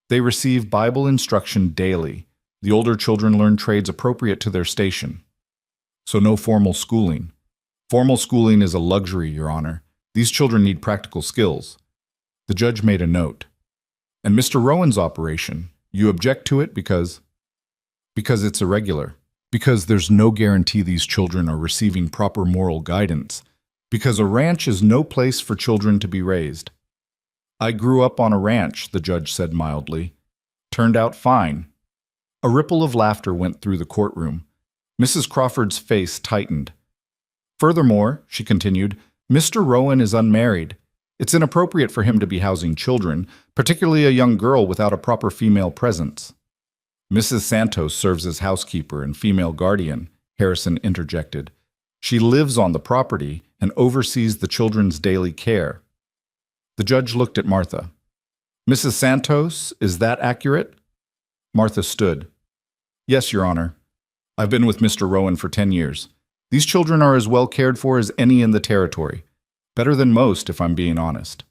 They receive Bible instruction daily. The older children learn trades appropriate to their station. So no formal schooling. Formal schooling is a luxury, Your Honor. These children need practical skills. The judge made a note. And Mr. Rowan's operation, you object to it because it's irregular. Because there's no guarantee these children are receiving proper moral guidance. Because a ranch is no place for children to be raised. I grew up on a ranch, the judge said mildly. Turned out fine. A ripple of laughter went through the courtroom. Mrs. Crawford's face tightened. Furthermore, she continued, Mr. Rowan is unmarried. It's inappropriate for him to be housing children, particularly a young girl without a proper female presence. Mrs. Santos serves as housekeeper and female guardian, Harrison interjected. She lives on the property and oversees the children's daily care. The judge looked at Martha. Mrs. Santos, is that accurate? Martha stood. Yes, Your Honor. I've been with Mr. Rowan for 10 years. These children are as well cared for as any in the territory. Better than most, if I'm being honest.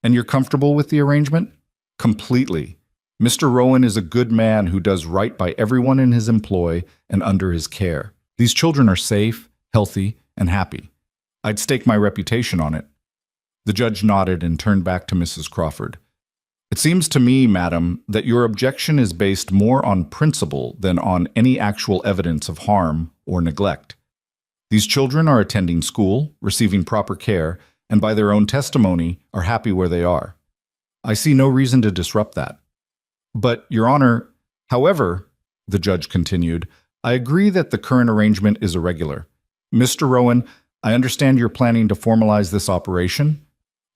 And you're comfortable with the arrangement? Completely. Mr. Rowan is a good man who does right by everyone in his employ and under his care. These children are safe, healthy, and happy. I'd stake my reputation on it. The judge nodded and turned back to Mrs. Crawford. It seems to me, madam, that your objection is based more on principle than on any actual evidence of harm or neglect. These children are attending school, receiving proper care, and by their own testimony are happy where they are. I see no reason to disrupt that. But, Your Honor, however, the judge continued, I agree that the current arrangement is irregular. Mr. Rowan, I understand you're planning to formalize this operation?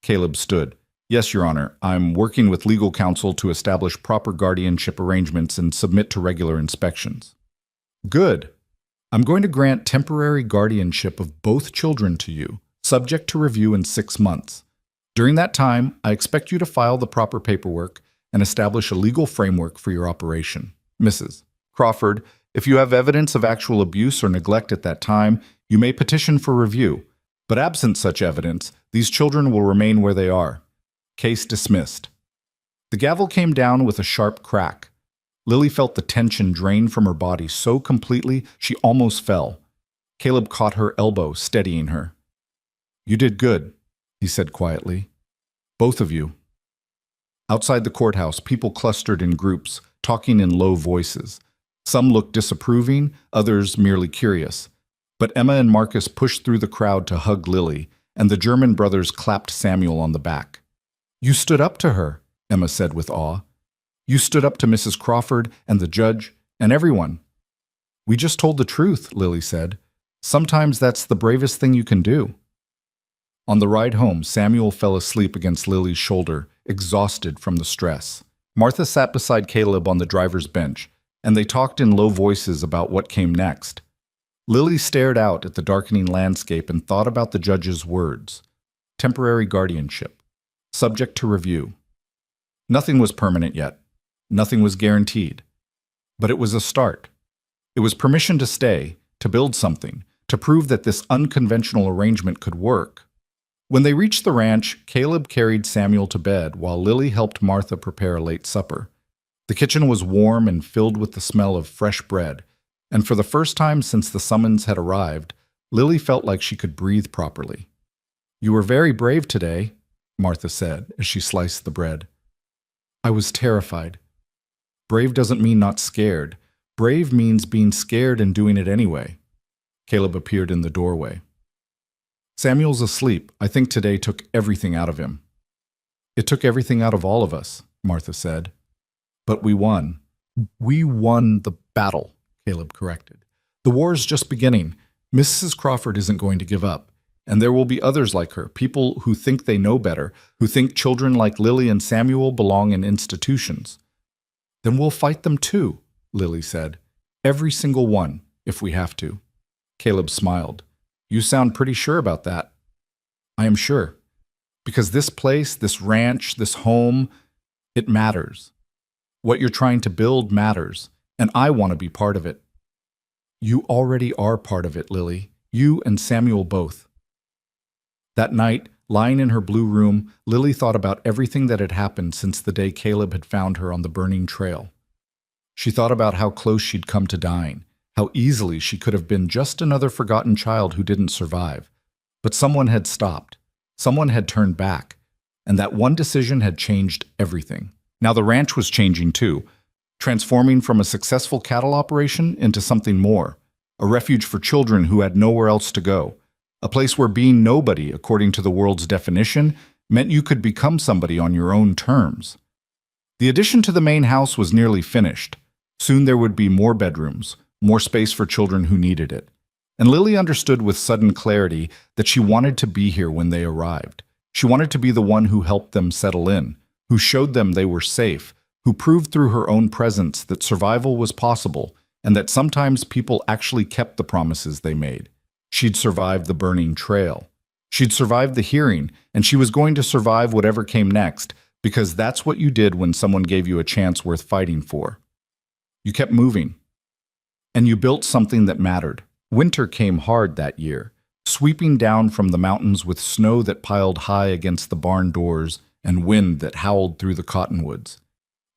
Caleb stood. Yes, Your Honor. I'm working with legal counsel to establish proper guardianship arrangements and submit to regular inspections. Good. I'm going to grant temporary guardianship of both children to you, subject to review in 6 months. During that time, I expect you to file the proper paperwork and establish a legal framework for your operation. Mrs. Crawford, if you have evidence of actual abuse or neglect at that time, you may petition for review. But absent such evidence, these children will remain where they are. Case dismissed. The gavel came down with a sharp crack. Lily felt the tension drain from her body so completely she almost fell. Caleb caught her elbow, steadying her. You did good, he said quietly. Both of you. Outside the courthouse, people clustered in groups, talking in low voices. Some looked disapproving, others merely curious. But Emma and Marcus pushed through the crowd to hug Lily, and the German brothers clapped Samuel on the back. You stood up to her, Emma said with awe. You stood up to Mrs. Crawford and the judge and everyone. We just told the truth, Lily said. Sometimes that's the bravest thing you can do. On the ride home, Samuel fell asleep against Lily's shoulder, exhausted from the stress. Martha sat beside Caleb on the driver's bench, and they talked in low voices about what came next. Lily stared out at the darkening landscape and thought about the judge's words. Temporary guardianship. Subject to review. Nothing was permanent yet. Nothing was guaranteed. But it was a start. It was permission to stay, to build something, to prove that this unconventional arrangement could work. When they reached the ranch, Caleb carried Samuel to bed while Lily helped Martha prepare a late supper. The kitchen was warm and filled with the smell of fresh bread, and for the first time since the summons had arrived, Lily felt like she could breathe properly. You were very brave today, Martha said as she sliced the bread. I was terrified. Brave doesn't mean not scared. Brave means being scared and doing it anyway. Caleb appeared in the doorway. Samuel's asleep. I think today took everything out of him. It took everything out of all of us, Martha said. But we won. We won the battle, Caleb corrected. The war's just beginning. Mrs. Crawford isn't going to give up. And there will be others like her, people who think they know better, who think children like Lily and Samuel belong in institutions. Then we'll fight them too, Lily said. Every single one, if we have to. Caleb smiled. You sound pretty sure about that. I am sure. Because this place, this ranch, this home, it matters. What you're trying to build matters, and I want to be part of it. You already are part of it, Lily. You and Samuel both. That night, lying in her blue room, Lily thought about everything that had happened since the day Caleb had found her on the burning trail. She thought about how close she'd come to dying, how easily she could have been just another forgotten child who didn't survive. But someone had stopped. Someone had turned back. And that one decision had changed everything. Now the ranch was changing too, transforming from a successful cattle operation into something more, a refuge for children who had nowhere else to go, a place where being nobody, according to the world's definition, meant you could become somebody on your own terms. The addition to the main house was nearly finished. Soon there would be more bedrooms, more space for children who needed it. And Lily understood with sudden clarity that she wanted to be here when they arrived. She wanted to be the one who helped them settle in, who showed them they were safe, who proved through her own presence that survival was possible and that sometimes people actually kept the promises they made. She'd survived the burning trail. She'd survived the hearing, and she was going to survive whatever came next, because that's what you did when someone gave you a chance worth fighting for. You kept moving. And you built something that mattered. Winter came hard that year, sweeping down from the mountains with snow that piled high against the barn doors and wind that howled through the cottonwoods.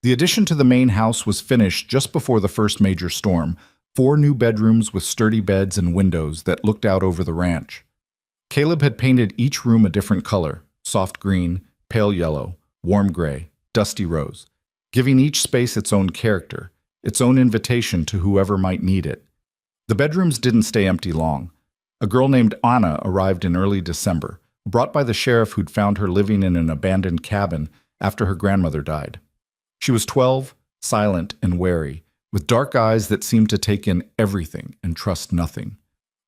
The addition to the main house was finished just before the first major storm, 4 new bedrooms with sturdy beds and windows that looked out over the ranch. Caleb had painted each room a different color, soft green, pale yellow, warm gray, dusty rose, giving each space its own character, its own invitation to whoever might need it. The bedrooms didn't stay empty long. A girl named Anna arrived in early December, brought by the sheriff who'd found her living in an abandoned cabin after her grandmother died. She was 12, silent and wary, with dark eyes that seemed to take in everything and trust nothing.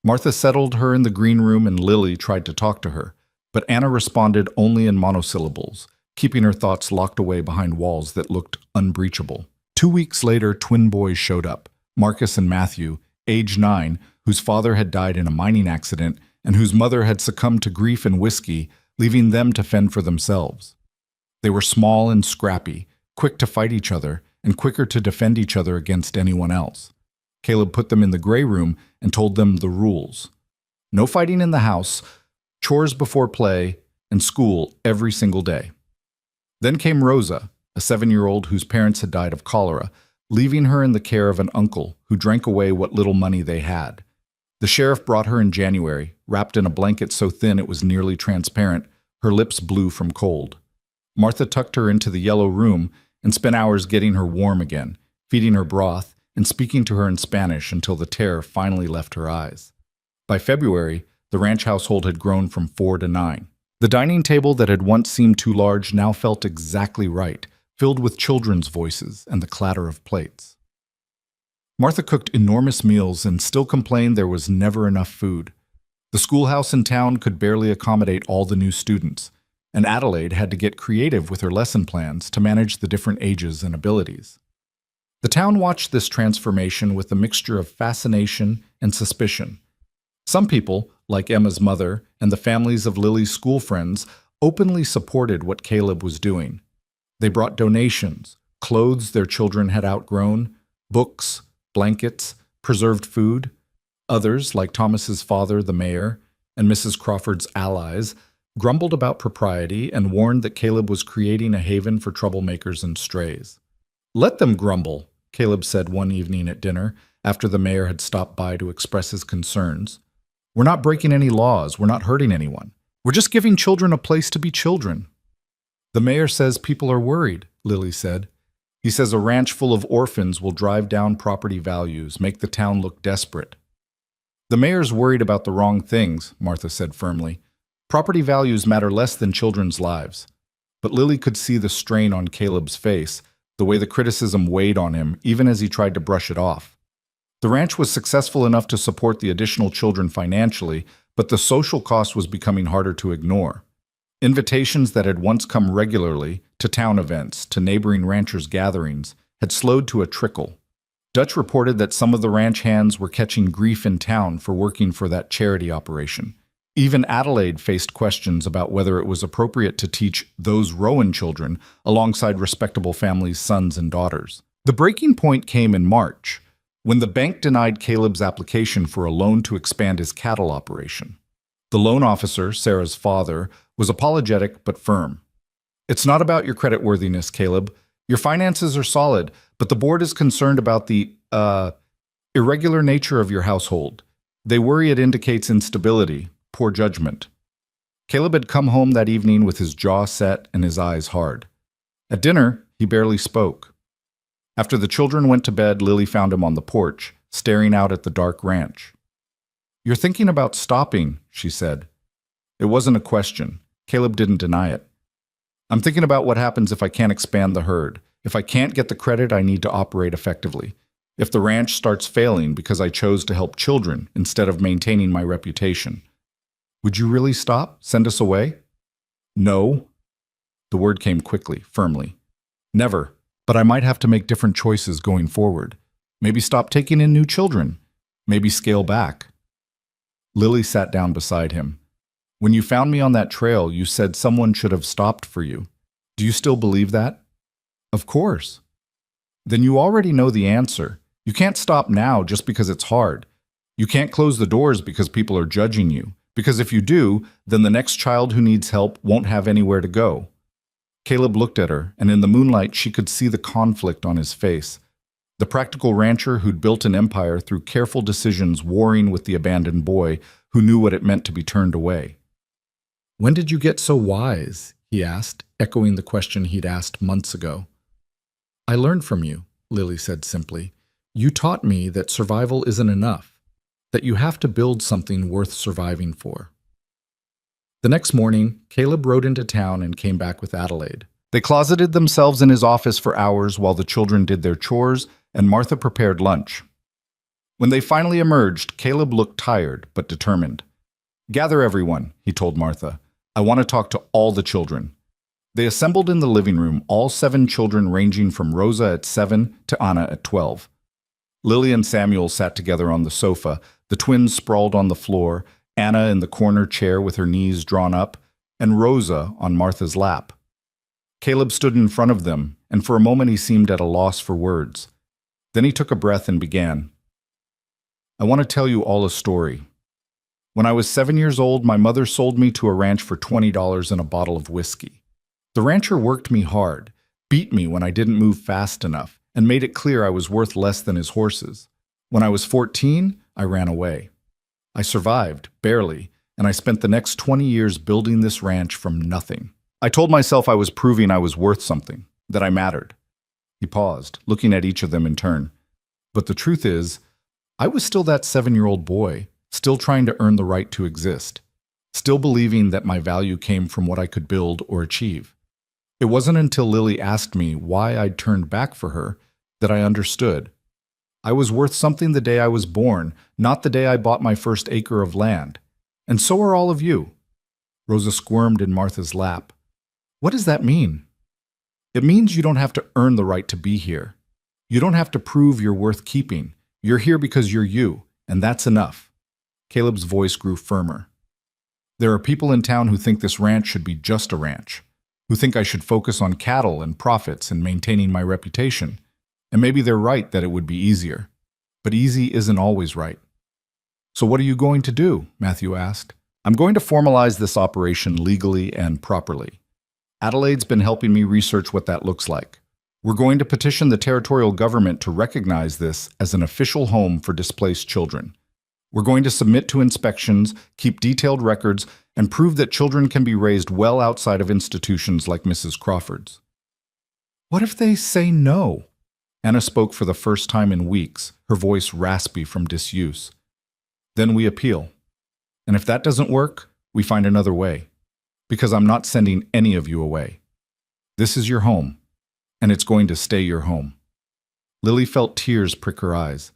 Martha settled her in the green room and Lily tried to talk to her, but Anna responded only in monosyllables, keeping her thoughts locked away behind walls that looked unbreachable. 2 weeks later, twin boys showed up, Marcus and Matthew, age 9, whose father had died in a mining accident and whose mother had succumbed to grief and whiskey, leaving them to fend for themselves. They were small and scrappy, quick to fight each other, and quicker to defend each other against anyone else. Caleb put them in the gray room and told them the rules. No fighting in the house, chores before play, and school every single day. Then came Rosa, a 7-year-old whose parents had died of cholera, leaving her in the care of an uncle who drank away what little money they had. The sheriff brought her in January, wrapped in a blanket so thin it was nearly transparent, her lips blue from cold. Martha tucked her into the yellow room and spent hours getting her warm again, feeding her broth, and speaking to her in Spanish until the terror finally left her eyes. By February, the ranch household had grown from 4 to 9. The dining table that had once seemed too large now felt exactly right, filled with children's voices and the clatter of plates. Martha cooked enormous meals and still complained there was never enough food. The schoolhouse in town could barely accommodate all the new students, and Adelaide had to get creative with her lesson plans to manage the different ages and abilities. The town watched this transformation with a mixture of fascination and suspicion. Some people, like Emma's mother and the families of Lily's school friends, openly supported what Caleb was doing. They brought donations, clothes their children had outgrown, books, blankets, preserved food. Others, like Thomas's father, the mayor, and Mrs. Crawford's allies, grumbled about propriety and warned that Caleb was creating a haven for troublemakers and strays. "Let them grumble," Caleb said one evening at dinner, after the mayor had stopped by to express his concerns. "We're not breaking any laws, we're not hurting anyone. We're just giving children a place to be children." "The mayor says people are worried," Lily said. "He says a ranch full of orphans will drive down property values, make the town look desperate." "The mayor's worried about the wrong things," Martha said firmly. "Property values matter less than children's lives." But Lily could see the strain on Caleb's face, the way the criticism weighed on him, even as he tried to brush it off. The ranch was successful enough to support the additional children financially, but the social cost was becoming harder to ignore. Invitations that had once come regularly to town events, to neighboring ranchers' gatherings, had slowed to a trickle. Dutch reported that some of the ranch hands were catching grief in town for working for that charity operation. Even Adelaide faced questions about whether it was appropriate to teach those Rowan children alongside respectable families' sons and daughters. The breaking point came in March, when the bank denied Caleb's application for a loan to expand his cattle operation. The loan officer, Sarah's father, was apologetic but firm. "It's not about your creditworthiness, Caleb. Your finances are solid, but the board is concerned about the, irregular nature of your household. They worry it indicates instability, poor judgment." Caleb had come home that evening with his jaw set and his eyes hard. At dinner, he barely spoke. After the children went to bed, Lily found him on the porch, staring out at the dark ranch. "You're thinking about stopping," she said. It wasn't a question. Caleb didn't deny it. "I'm thinking about what happens if I can't expand the herd, if I can't get the credit I need to operate effectively, if the ranch starts failing because I chose to help children instead of maintaining my reputation. Would you really stop? Send us away?" "No." The word came quickly, firmly. "Never. But I might have to make different choices going forward. Maybe stop taking in new children. Maybe scale back." Lily sat down beside him. "When you found me on that trail, you said someone should have stopped for you. Do you still believe that?" "Of course." "Then you already know the answer. You can't stop now just because it's hard. You can't close the doors because people are judging you. Because if you do, then the next child who needs help won't have anywhere to go." Caleb looked at her, and in the moonlight she could see the conflict on his face. The practical rancher who'd built an empire through careful decisions warring with the abandoned boy who knew what it meant to be turned away. "When did you get so wise?" he asked, echoing the question he'd asked months ago. "I learned from you," Lily said simply. "You taught me that survival isn't enough, that you have to build something worth surviving for." The next morning, Caleb rode into town and came back with Adelaide. They closeted themselves in his office for hours while the children did their chores and Martha prepared lunch. When they finally emerged, Caleb looked tired but determined. "Gather everyone," he told Martha. "I want to talk to all the children." They assembled in the living room, all 7 children ranging from Rosa at 7 to Anna at 12. Lily and Samuel sat together on the sofa, the twins sprawled on the floor, Anna in the corner chair with her knees drawn up, and Rosa on Martha's lap. Caleb stood in front of them, and for a moment he seemed at a loss for words. Then he took a breath and began. I want to tell you all a story. When I was 7 years old, my mother sold me to a ranch for $20 and a bottle of whiskey. The rancher worked me hard, beat me when I didn't move fast enough, and made it clear I was worth less than his horses. When I was 14, I ran away. I survived, barely, and I spent the next 20 years building this ranch from nothing. I told myself I was proving I was worth something, that I mattered. He paused, looking at each of them in turn. But the truth is, I was still that 7-year-old boy, still trying to earn the right to exist, still believing that my value came from what I could build or achieve. It wasn't until Lily asked me why I'd turned back for her that I understood. I was worth something the day I was born, not the day I bought my first acre of land. And so are all of you. Rosa squirmed in Martha's lap. What does that mean? It means you don't have to earn the right to be here. You don't have to prove you're worth keeping. You're here because you're you, and that's enough. Caleb's voice grew firmer. There are people in town who think this ranch should be just a ranch, who think I should focus on cattle and profits and maintaining my reputation. And maybe they're right that it would be easier. But easy isn't always right. So what are you going to do? Matthew asked. I'm going to formalize this operation legally and properly. Adelaide's been helping me research what that looks like. We're going to petition the territorial government to recognize this as an official home for displaced children. We're going to submit to inspections, keep detailed records, and prove that children can be raised well outside of institutions like Mrs. Crawford's. What if they say no? Anna spoke for the first time in weeks, her voice raspy from disuse. Then we appeal. And if that doesn't work, we find another way. Because I'm not sending any of you away. This is your home, and it's going to stay your home. Lily felt tears prick her eyes,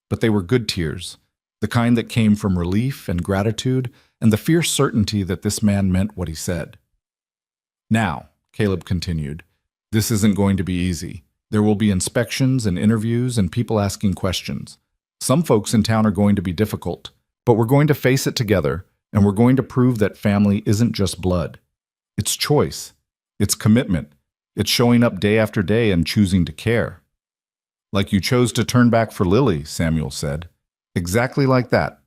but they were good tears, the kind that came from relief and gratitude and the fierce certainty that this man meant what he said. Now, Caleb continued, this isn't going to be easy. There will be inspections and interviews and people asking questions. Some folks in town are going to be difficult, but we're going to face it together, and we're going to prove that family isn't just blood. It's choice. It's commitment. It's showing up day after day and choosing to care. Like you chose to turn back for Lily, Samuel said. Exactly like that.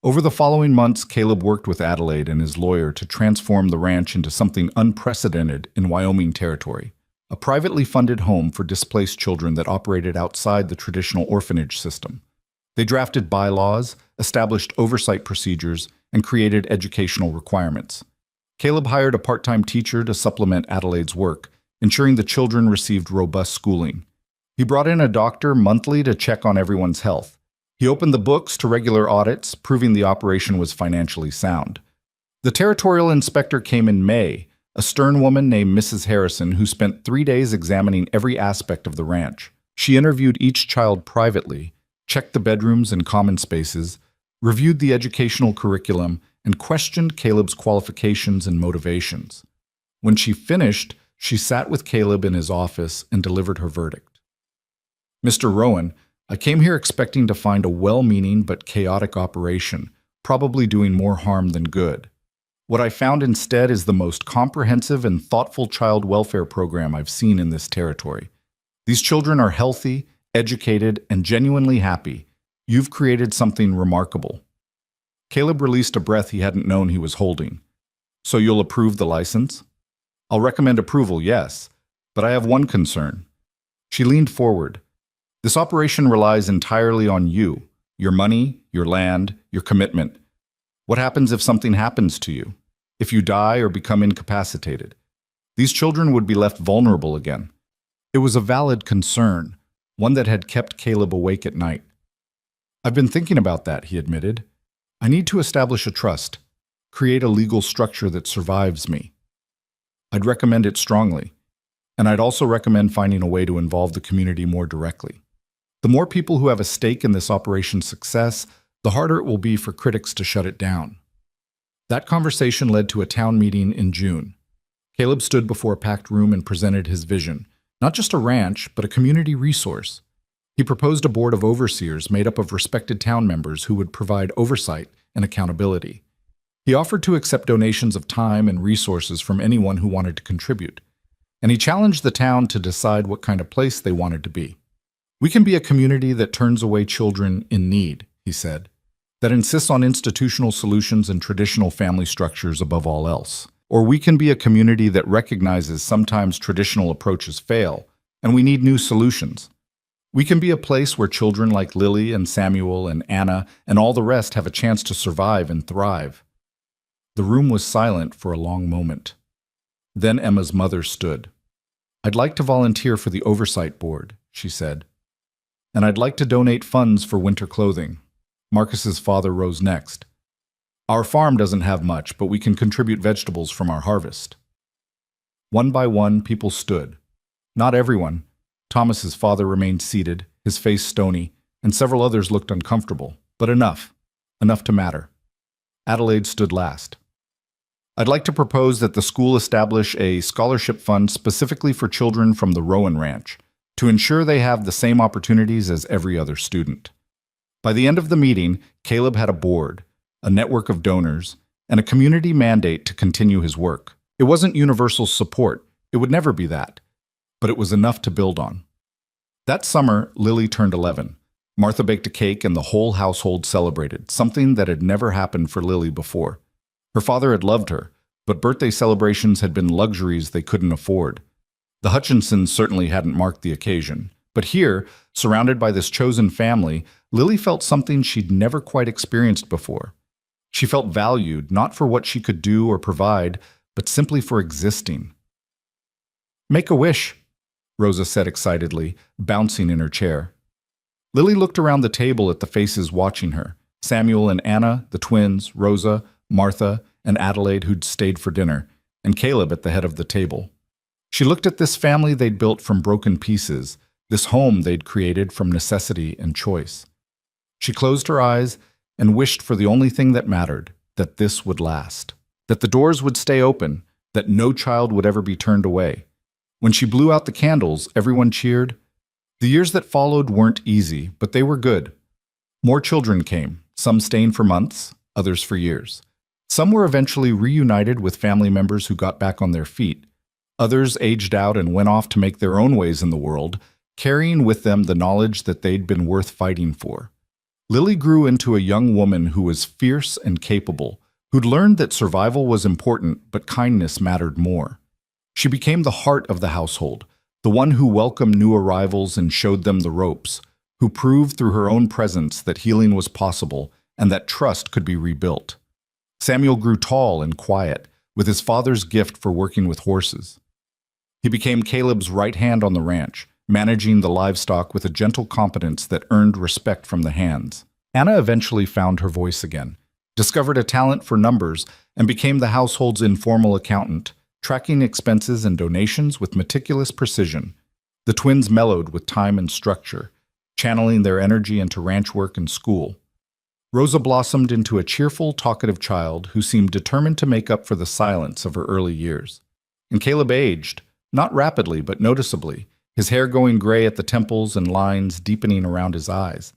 Over the following months, Caleb worked with Adelaide and his lawyer to transform the ranch into something unprecedented in Wyoming territory, a privately funded home for displaced children that operated outside the traditional orphanage system. They drafted bylaws, established oversight procedures, and created educational requirements. Caleb hired a part-time teacher to supplement Adelaide's work, ensuring the children received robust schooling. He brought in a doctor monthly to check on everyone's health. He opened the books to regular audits, proving the operation was financially sound. The territorial inspector came in May, a stern woman named Mrs. Harrison who spent 3 days examining every aspect of the ranch. She interviewed each child privately, checked the bedrooms and common spaces, reviewed the educational curriculum, and questioned Caleb's qualifications and motivations. When she finished, she sat with Caleb in his office and delivered her verdict. Mr. Rowan, I came here expecting to find a well-meaning but chaotic operation, probably doing more harm than good. What I found instead is the most comprehensive and thoughtful child welfare program I've seen in this territory. These children are healthy, educated, and genuinely happy. You've created something remarkable. Caleb released a breath he hadn't known he was holding. So you'll approve the license? I'll recommend approval, yes, but I have one concern. She leaned forward. This operation relies entirely on you, your money, your land, your commitment. What happens if something happens to you? If you die or become incapacitated? These children would be left vulnerable again. It was a valid concern, one that had kept Caleb awake at night. I've been thinking about that, he admitted. I need to establish a trust, create a legal structure that survives me. I'd recommend it strongly, and I'd also recommend finding a way to involve the community more directly. The more people who have a stake in this operation's success, the harder it will be for critics to shut it down. That conversation led to a town meeting in June. Caleb stood before a packed room and presented his vision. Not just a ranch, but a community resource. He proposed a board of overseers made up of respected town members who would provide oversight and accountability. He offered to accept donations of time and resources from anyone who wanted to contribute. And he challenged the town to decide what kind of place they wanted to be. "We can be a community that turns away children in need," he said, "that insists on institutional solutions and traditional family structures above all else. Or we can be a community that recognizes sometimes traditional approaches fail, and we need new solutions. We can be a place where children like Lily and Samuel and Anna and all the rest have a chance to survive and thrive." The room was silent for a long moment. Then Emma's mother stood. "I'd like to volunteer for the oversight board," she said. "And I'd like to donate funds for winter clothing." Marcus's father rose next. "Our farm doesn't have much, but we can contribute vegetables from our harvest." One by one, people stood. Not everyone. Thomas's father remained seated, his face stony, and several others looked uncomfortable, but enough to matter. Adelaide stood last. "I'd like to propose that the school establish a scholarship fund specifically for children from the Rowan Ranch, to ensure they have the same opportunities as every other student." By the end of the meeting, Caleb had a board, a network of donors, and a community mandate to continue his work. It wasn't universal support, it would never be that, but it was enough to build on. That summer, Lily turned 11. Martha baked a cake and the whole household celebrated, something that had never happened for Lily before. Her father had loved her, but birthday celebrations had been luxuries they couldn't afford. The Hutchinsons certainly hadn't marked the occasion. But here, surrounded by this chosen family, Lily felt something she'd never quite experienced before. She felt valued, not for what she could do or provide, but simply for existing. "Make a wish," Rosa said excitedly, bouncing in her chair. Lily looked around the table at the faces watching her. Samuel and Anna, the twins, Rosa, Martha, and Adelaide who'd stayed for dinner, and Caleb at the head of the table. She looked at this family they'd built from broken pieces, this home they'd created from necessity and choice. She closed her eyes and wished for the only thing that mattered, that this would last, that the doors would stay open, that no child would ever be turned away. When she blew out the candles, everyone cheered. The years that followed weren't easy, but they were good. More children came, some staying for months, others for years. Some were eventually reunited with family members who got back on their feet. Others aged out and went off to make their own ways in the world, carrying with them the knowledge that they'd been worth fighting for. Lily grew into a young woman who was fierce and capable, who'd learned that survival was important, but kindness mattered more. She became the heart of the household, the one who welcomed new arrivals and showed them the ropes, who proved through her own presence that healing was possible and that trust could be rebuilt. Samuel grew tall and quiet, with his father's gift for working with horses. He became Caleb's right hand on the ranch, managing the livestock with a gentle competence that earned respect from the hands. Anna eventually found her voice again, discovered a talent for numbers, and became the household's informal accountant, tracking expenses and donations with meticulous precision. The twins mellowed with time and structure, channeling their energy into ranch work and school. Rosa blossomed into a cheerful, talkative child who seemed determined to make up for the silence of her early years. And Caleb aged, not rapidly but noticeably, his hair going gray at the temples and lines deepening around his eyes.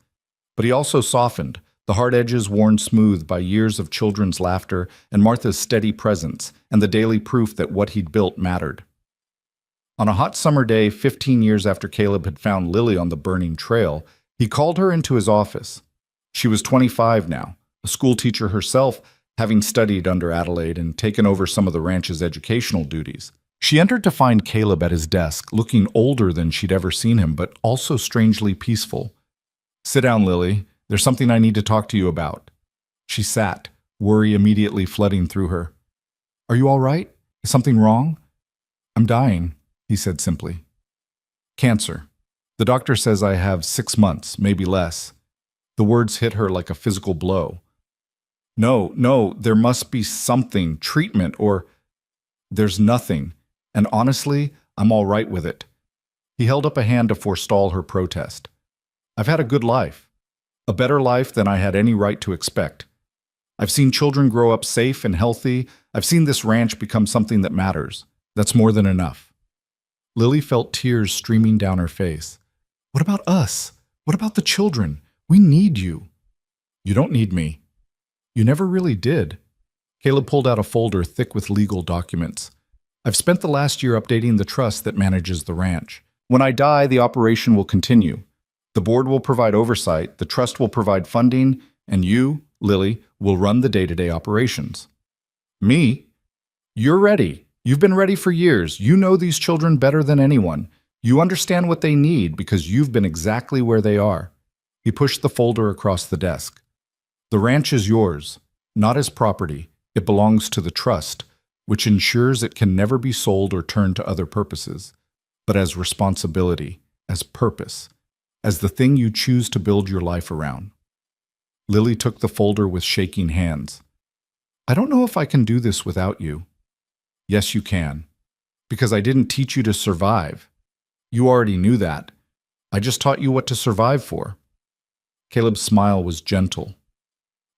But he also softened, the hard edges worn smooth by years of children's laughter and Martha's steady presence and the daily proof that what he'd built mattered. On a hot summer day, 15 years after Caleb had found Lily on the burning trail, he called her into his office. She was 25 now, a schoolteacher herself, having studied under Adelaide and taken over some of the ranch's educational duties. She entered to find Caleb at his desk, looking older than she'd ever seen him, but also strangely peaceful. "Sit down, Lily. There's something I need to talk to you about." She sat, worry immediately flooding through her. "Are you all right? Is something wrong?" "I'm dying," he said simply. "Cancer. The doctor says I have 6 months, maybe less." The words hit her like a physical blow. No, there must be something, treatment, or..." "There's nothing, and honestly, I'm all right with it." He held up a hand to forestall her protest. "I've had a good life, a better life than I had any right to expect. I've seen children grow up safe and healthy. I've seen this ranch become something that matters. That's more than enough. Lily felt tears streaming down her face. What about us? What about the children? We need you. You don't need me. You never really did. Caleb pulled out a folder thick with legal documents. I've spent the last year updating the trust that manages the ranch. When I die, the operation will continue. The board will provide oversight, the trust will provide funding, and you, Lily, will run the day-to-day operations. Me? You're ready. You've been ready for years. You know these children better than anyone. You understand what they need because you've been exactly where they are. He pushed the folder across the desk. The ranch is yours, not as property. It belongs to the trust, which ensures it can never be sold or turned to other purposes, but as responsibility, as purpose, as the thing you choose to build your life around. Lily took the folder with shaking hands. I don't know if I can do this without you. Yes, you can. Because I didn't teach you to survive. You already knew that. I just taught you what to survive for. Caleb's smile was gentle.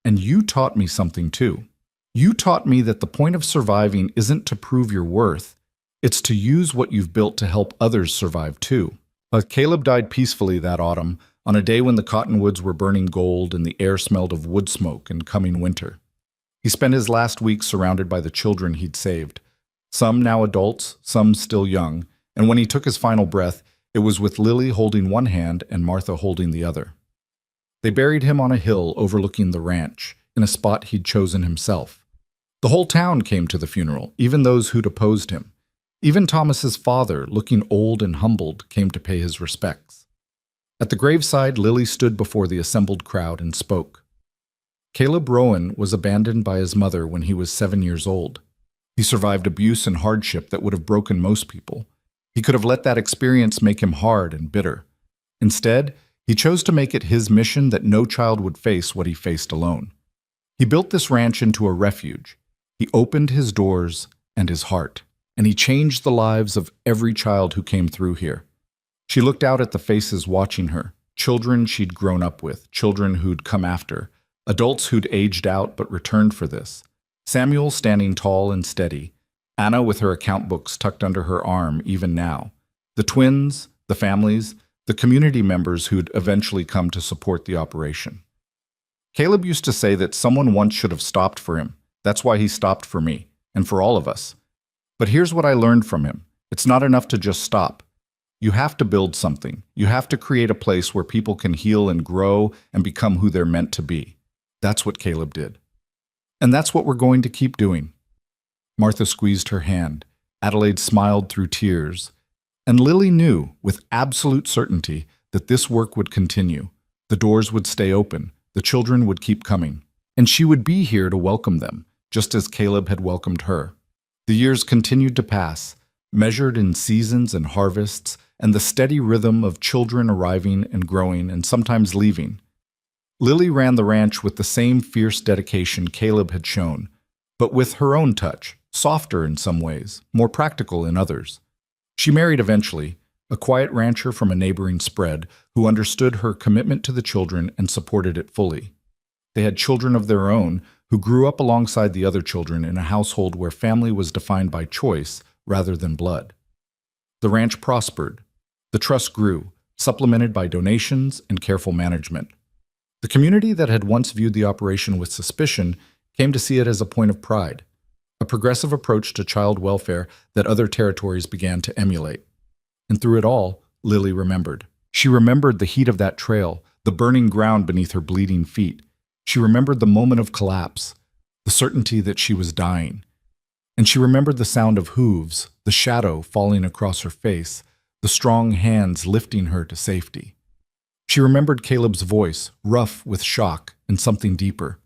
And you taught me something too. You taught me that the point of surviving isn't to prove your worth. It's to use what you've built to help others survive too. Caleb died peacefully that autumn, on a day when the cottonwoods were burning gold and the air smelled of wood smoke and coming winter. He spent his last week surrounded by the children he'd saved, some now adults, some still young, and when he took his final breath, it was with Lily holding one hand and Martha holding the other. They buried him on a hill overlooking the ranch, in a spot he'd chosen himself. The whole town came to the funeral, even those who'd opposed him. Even Thomas's father, looking old and humbled, came to pay his respects. At the graveside, Lily stood before the assembled crowd and spoke. Caleb Rowan was abandoned by his mother when he was 7 years old. He survived abuse and hardship that would have broken most people. He could have let that experience make him hard and bitter. Instead, he chose to make it his mission that no child would face what he faced alone. He built this ranch into a refuge. He opened his doors and his heart, and he changed the lives of every child who came through here. She looked out at the faces watching her, children she'd grown up with, children who'd come after, adults who'd aged out but returned for this. Samuel standing tall and steady, Anna with her account books tucked under her arm even now, the twins, the families, the community members who'd eventually come to support the operation. Caleb used to say that someone once should have stopped for him. That's why he stopped for me, and for all of us. But here's what I learned from him. It's not enough to just stop. You have to build something. You have to create a place where people can heal and grow and become who they're meant to be. That's what Caleb did. And that's what we're going to keep doing. Martha squeezed her hand. Adelaide smiled through tears. And Lily knew, with absolute certainty, that this work would continue. The doors would stay open. The children would keep coming. And she would be here to welcome them, just as Caleb had welcomed her. The years continued to pass, measured in seasons and harvests, and the steady rhythm of children arriving and growing and sometimes leaving. Lily ran the ranch with the same fierce dedication Caleb had shown, but with her own touch, softer in some ways, more practical in others. She married eventually, a quiet rancher from a neighboring spread who understood her commitment to the children and supported it fully. They had children of their own who grew up alongside the other children in a household where family was defined by choice rather than blood. The ranch prospered. The trust grew, supplemented by donations and careful management. The community that had once viewed the operation with suspicion came to see it as a point of pride, a progressive approach to child welfare that other territories began to emulate. And through it all, Lily remembered. She remembered the heat of that trail, the burning ground beneath her bleeding feet. She remembered the moment of collapse, the certainty that she was dying. And she remembered the sound of hooves, the shadow falling across her face, the strong hands lifting her to safety. She remembered Caleb's voice, rough with shock and something deeper.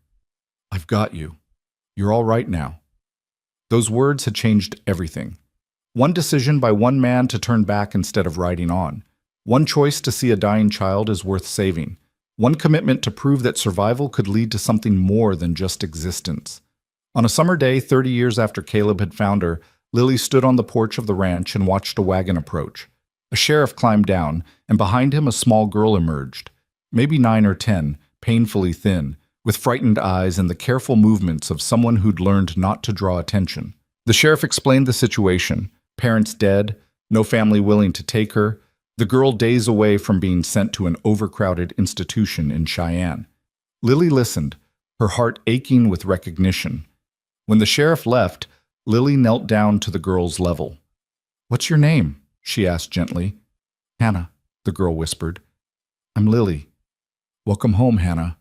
I've got you. You're all right now. Those words had changed everything. One decision by one man to turn back instead of riding on. One choice to see a dying child as worth saving. One commitment to prove that survival could lead to something more than just existence. On a summer day, 30 years after Caleb had found her, Lily stood on the porch of the ranch and watched a wagon approach. A sheriff climbed down, and behind him a small girl emerged, maybe 9 or 10, painfully thin, with frightened eyes and the careful movements of someone who'd learned not to draw attention. The sheriff explained the situation, Parents dead, no family willing to take her, the girl days away from being sent to an overcrowded institution in Cheyenne. Lily listened, her heart aching with recognition. When the sheriff left, Lily knelt down to the girl's level. "What's your name?" she asked gently. "Hannah," the girl whispered. "I'm Lily." "Welcome home, Hannah."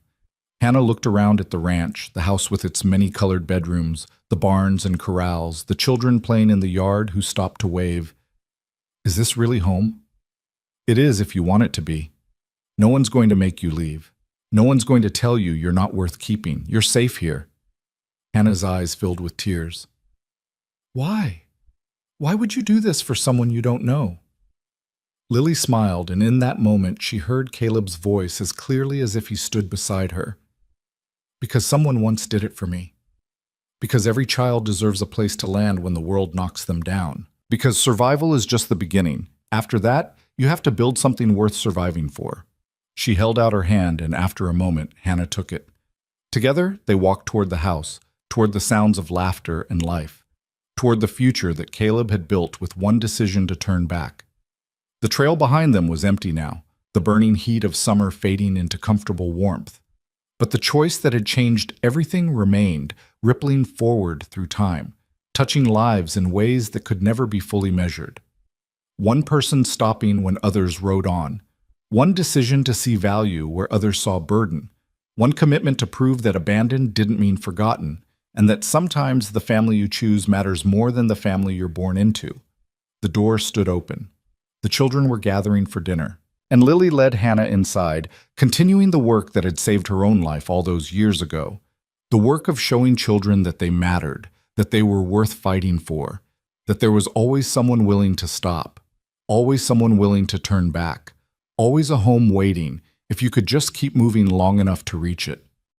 Hannah looked around at the ranch, the house with its many-colored bedrooms, the barns and corrals, the children playing in the yard who stopped to wave. "Is this really home?" "It is if you want it to be. No one's going to make you leave. No one's going to tell you you're not worth keeping. You're safe here." Hannah's eyes filled with tears. "Why? Why would you do this for someone you don't know?" Lily smiled, and in that moment she heard Caleb's voice as clearly as if he stood beside her. "Because someone once did it for me. Because every child deserves a place to land when the world knocks them down. Because survival is just the beginning. After that, you have to build something worth surviving for." She held out her hand, and after a moment, Hannah took it. Together, they walked toward the house, toward the sounds of laughter and life, toward the future that Caleb had built with one decision to turn back. The trail behind them was empty now, the burning heat of summer fading into comfortable warmth. But the choice that had changed everything remained, rippling forward through time, touching lives in ways that could never be fully measured. One person stopping when others rode on. One decision to see value where others saw burden. One commitment to prove that abandoned didn't mean forgotten, and that sometimes the family you choose matters more than the family you're born into. The door stood open. The children were gathering for dinner, and Lily led Hannah inside, continuing the work that had saved her own life all those years ago. The work of showing children that they mattered, that they were worth fighting for, that there was always someone willing to stop, always someone willing to turn back, always a home waiting if you could just keep moving long enough to reach it.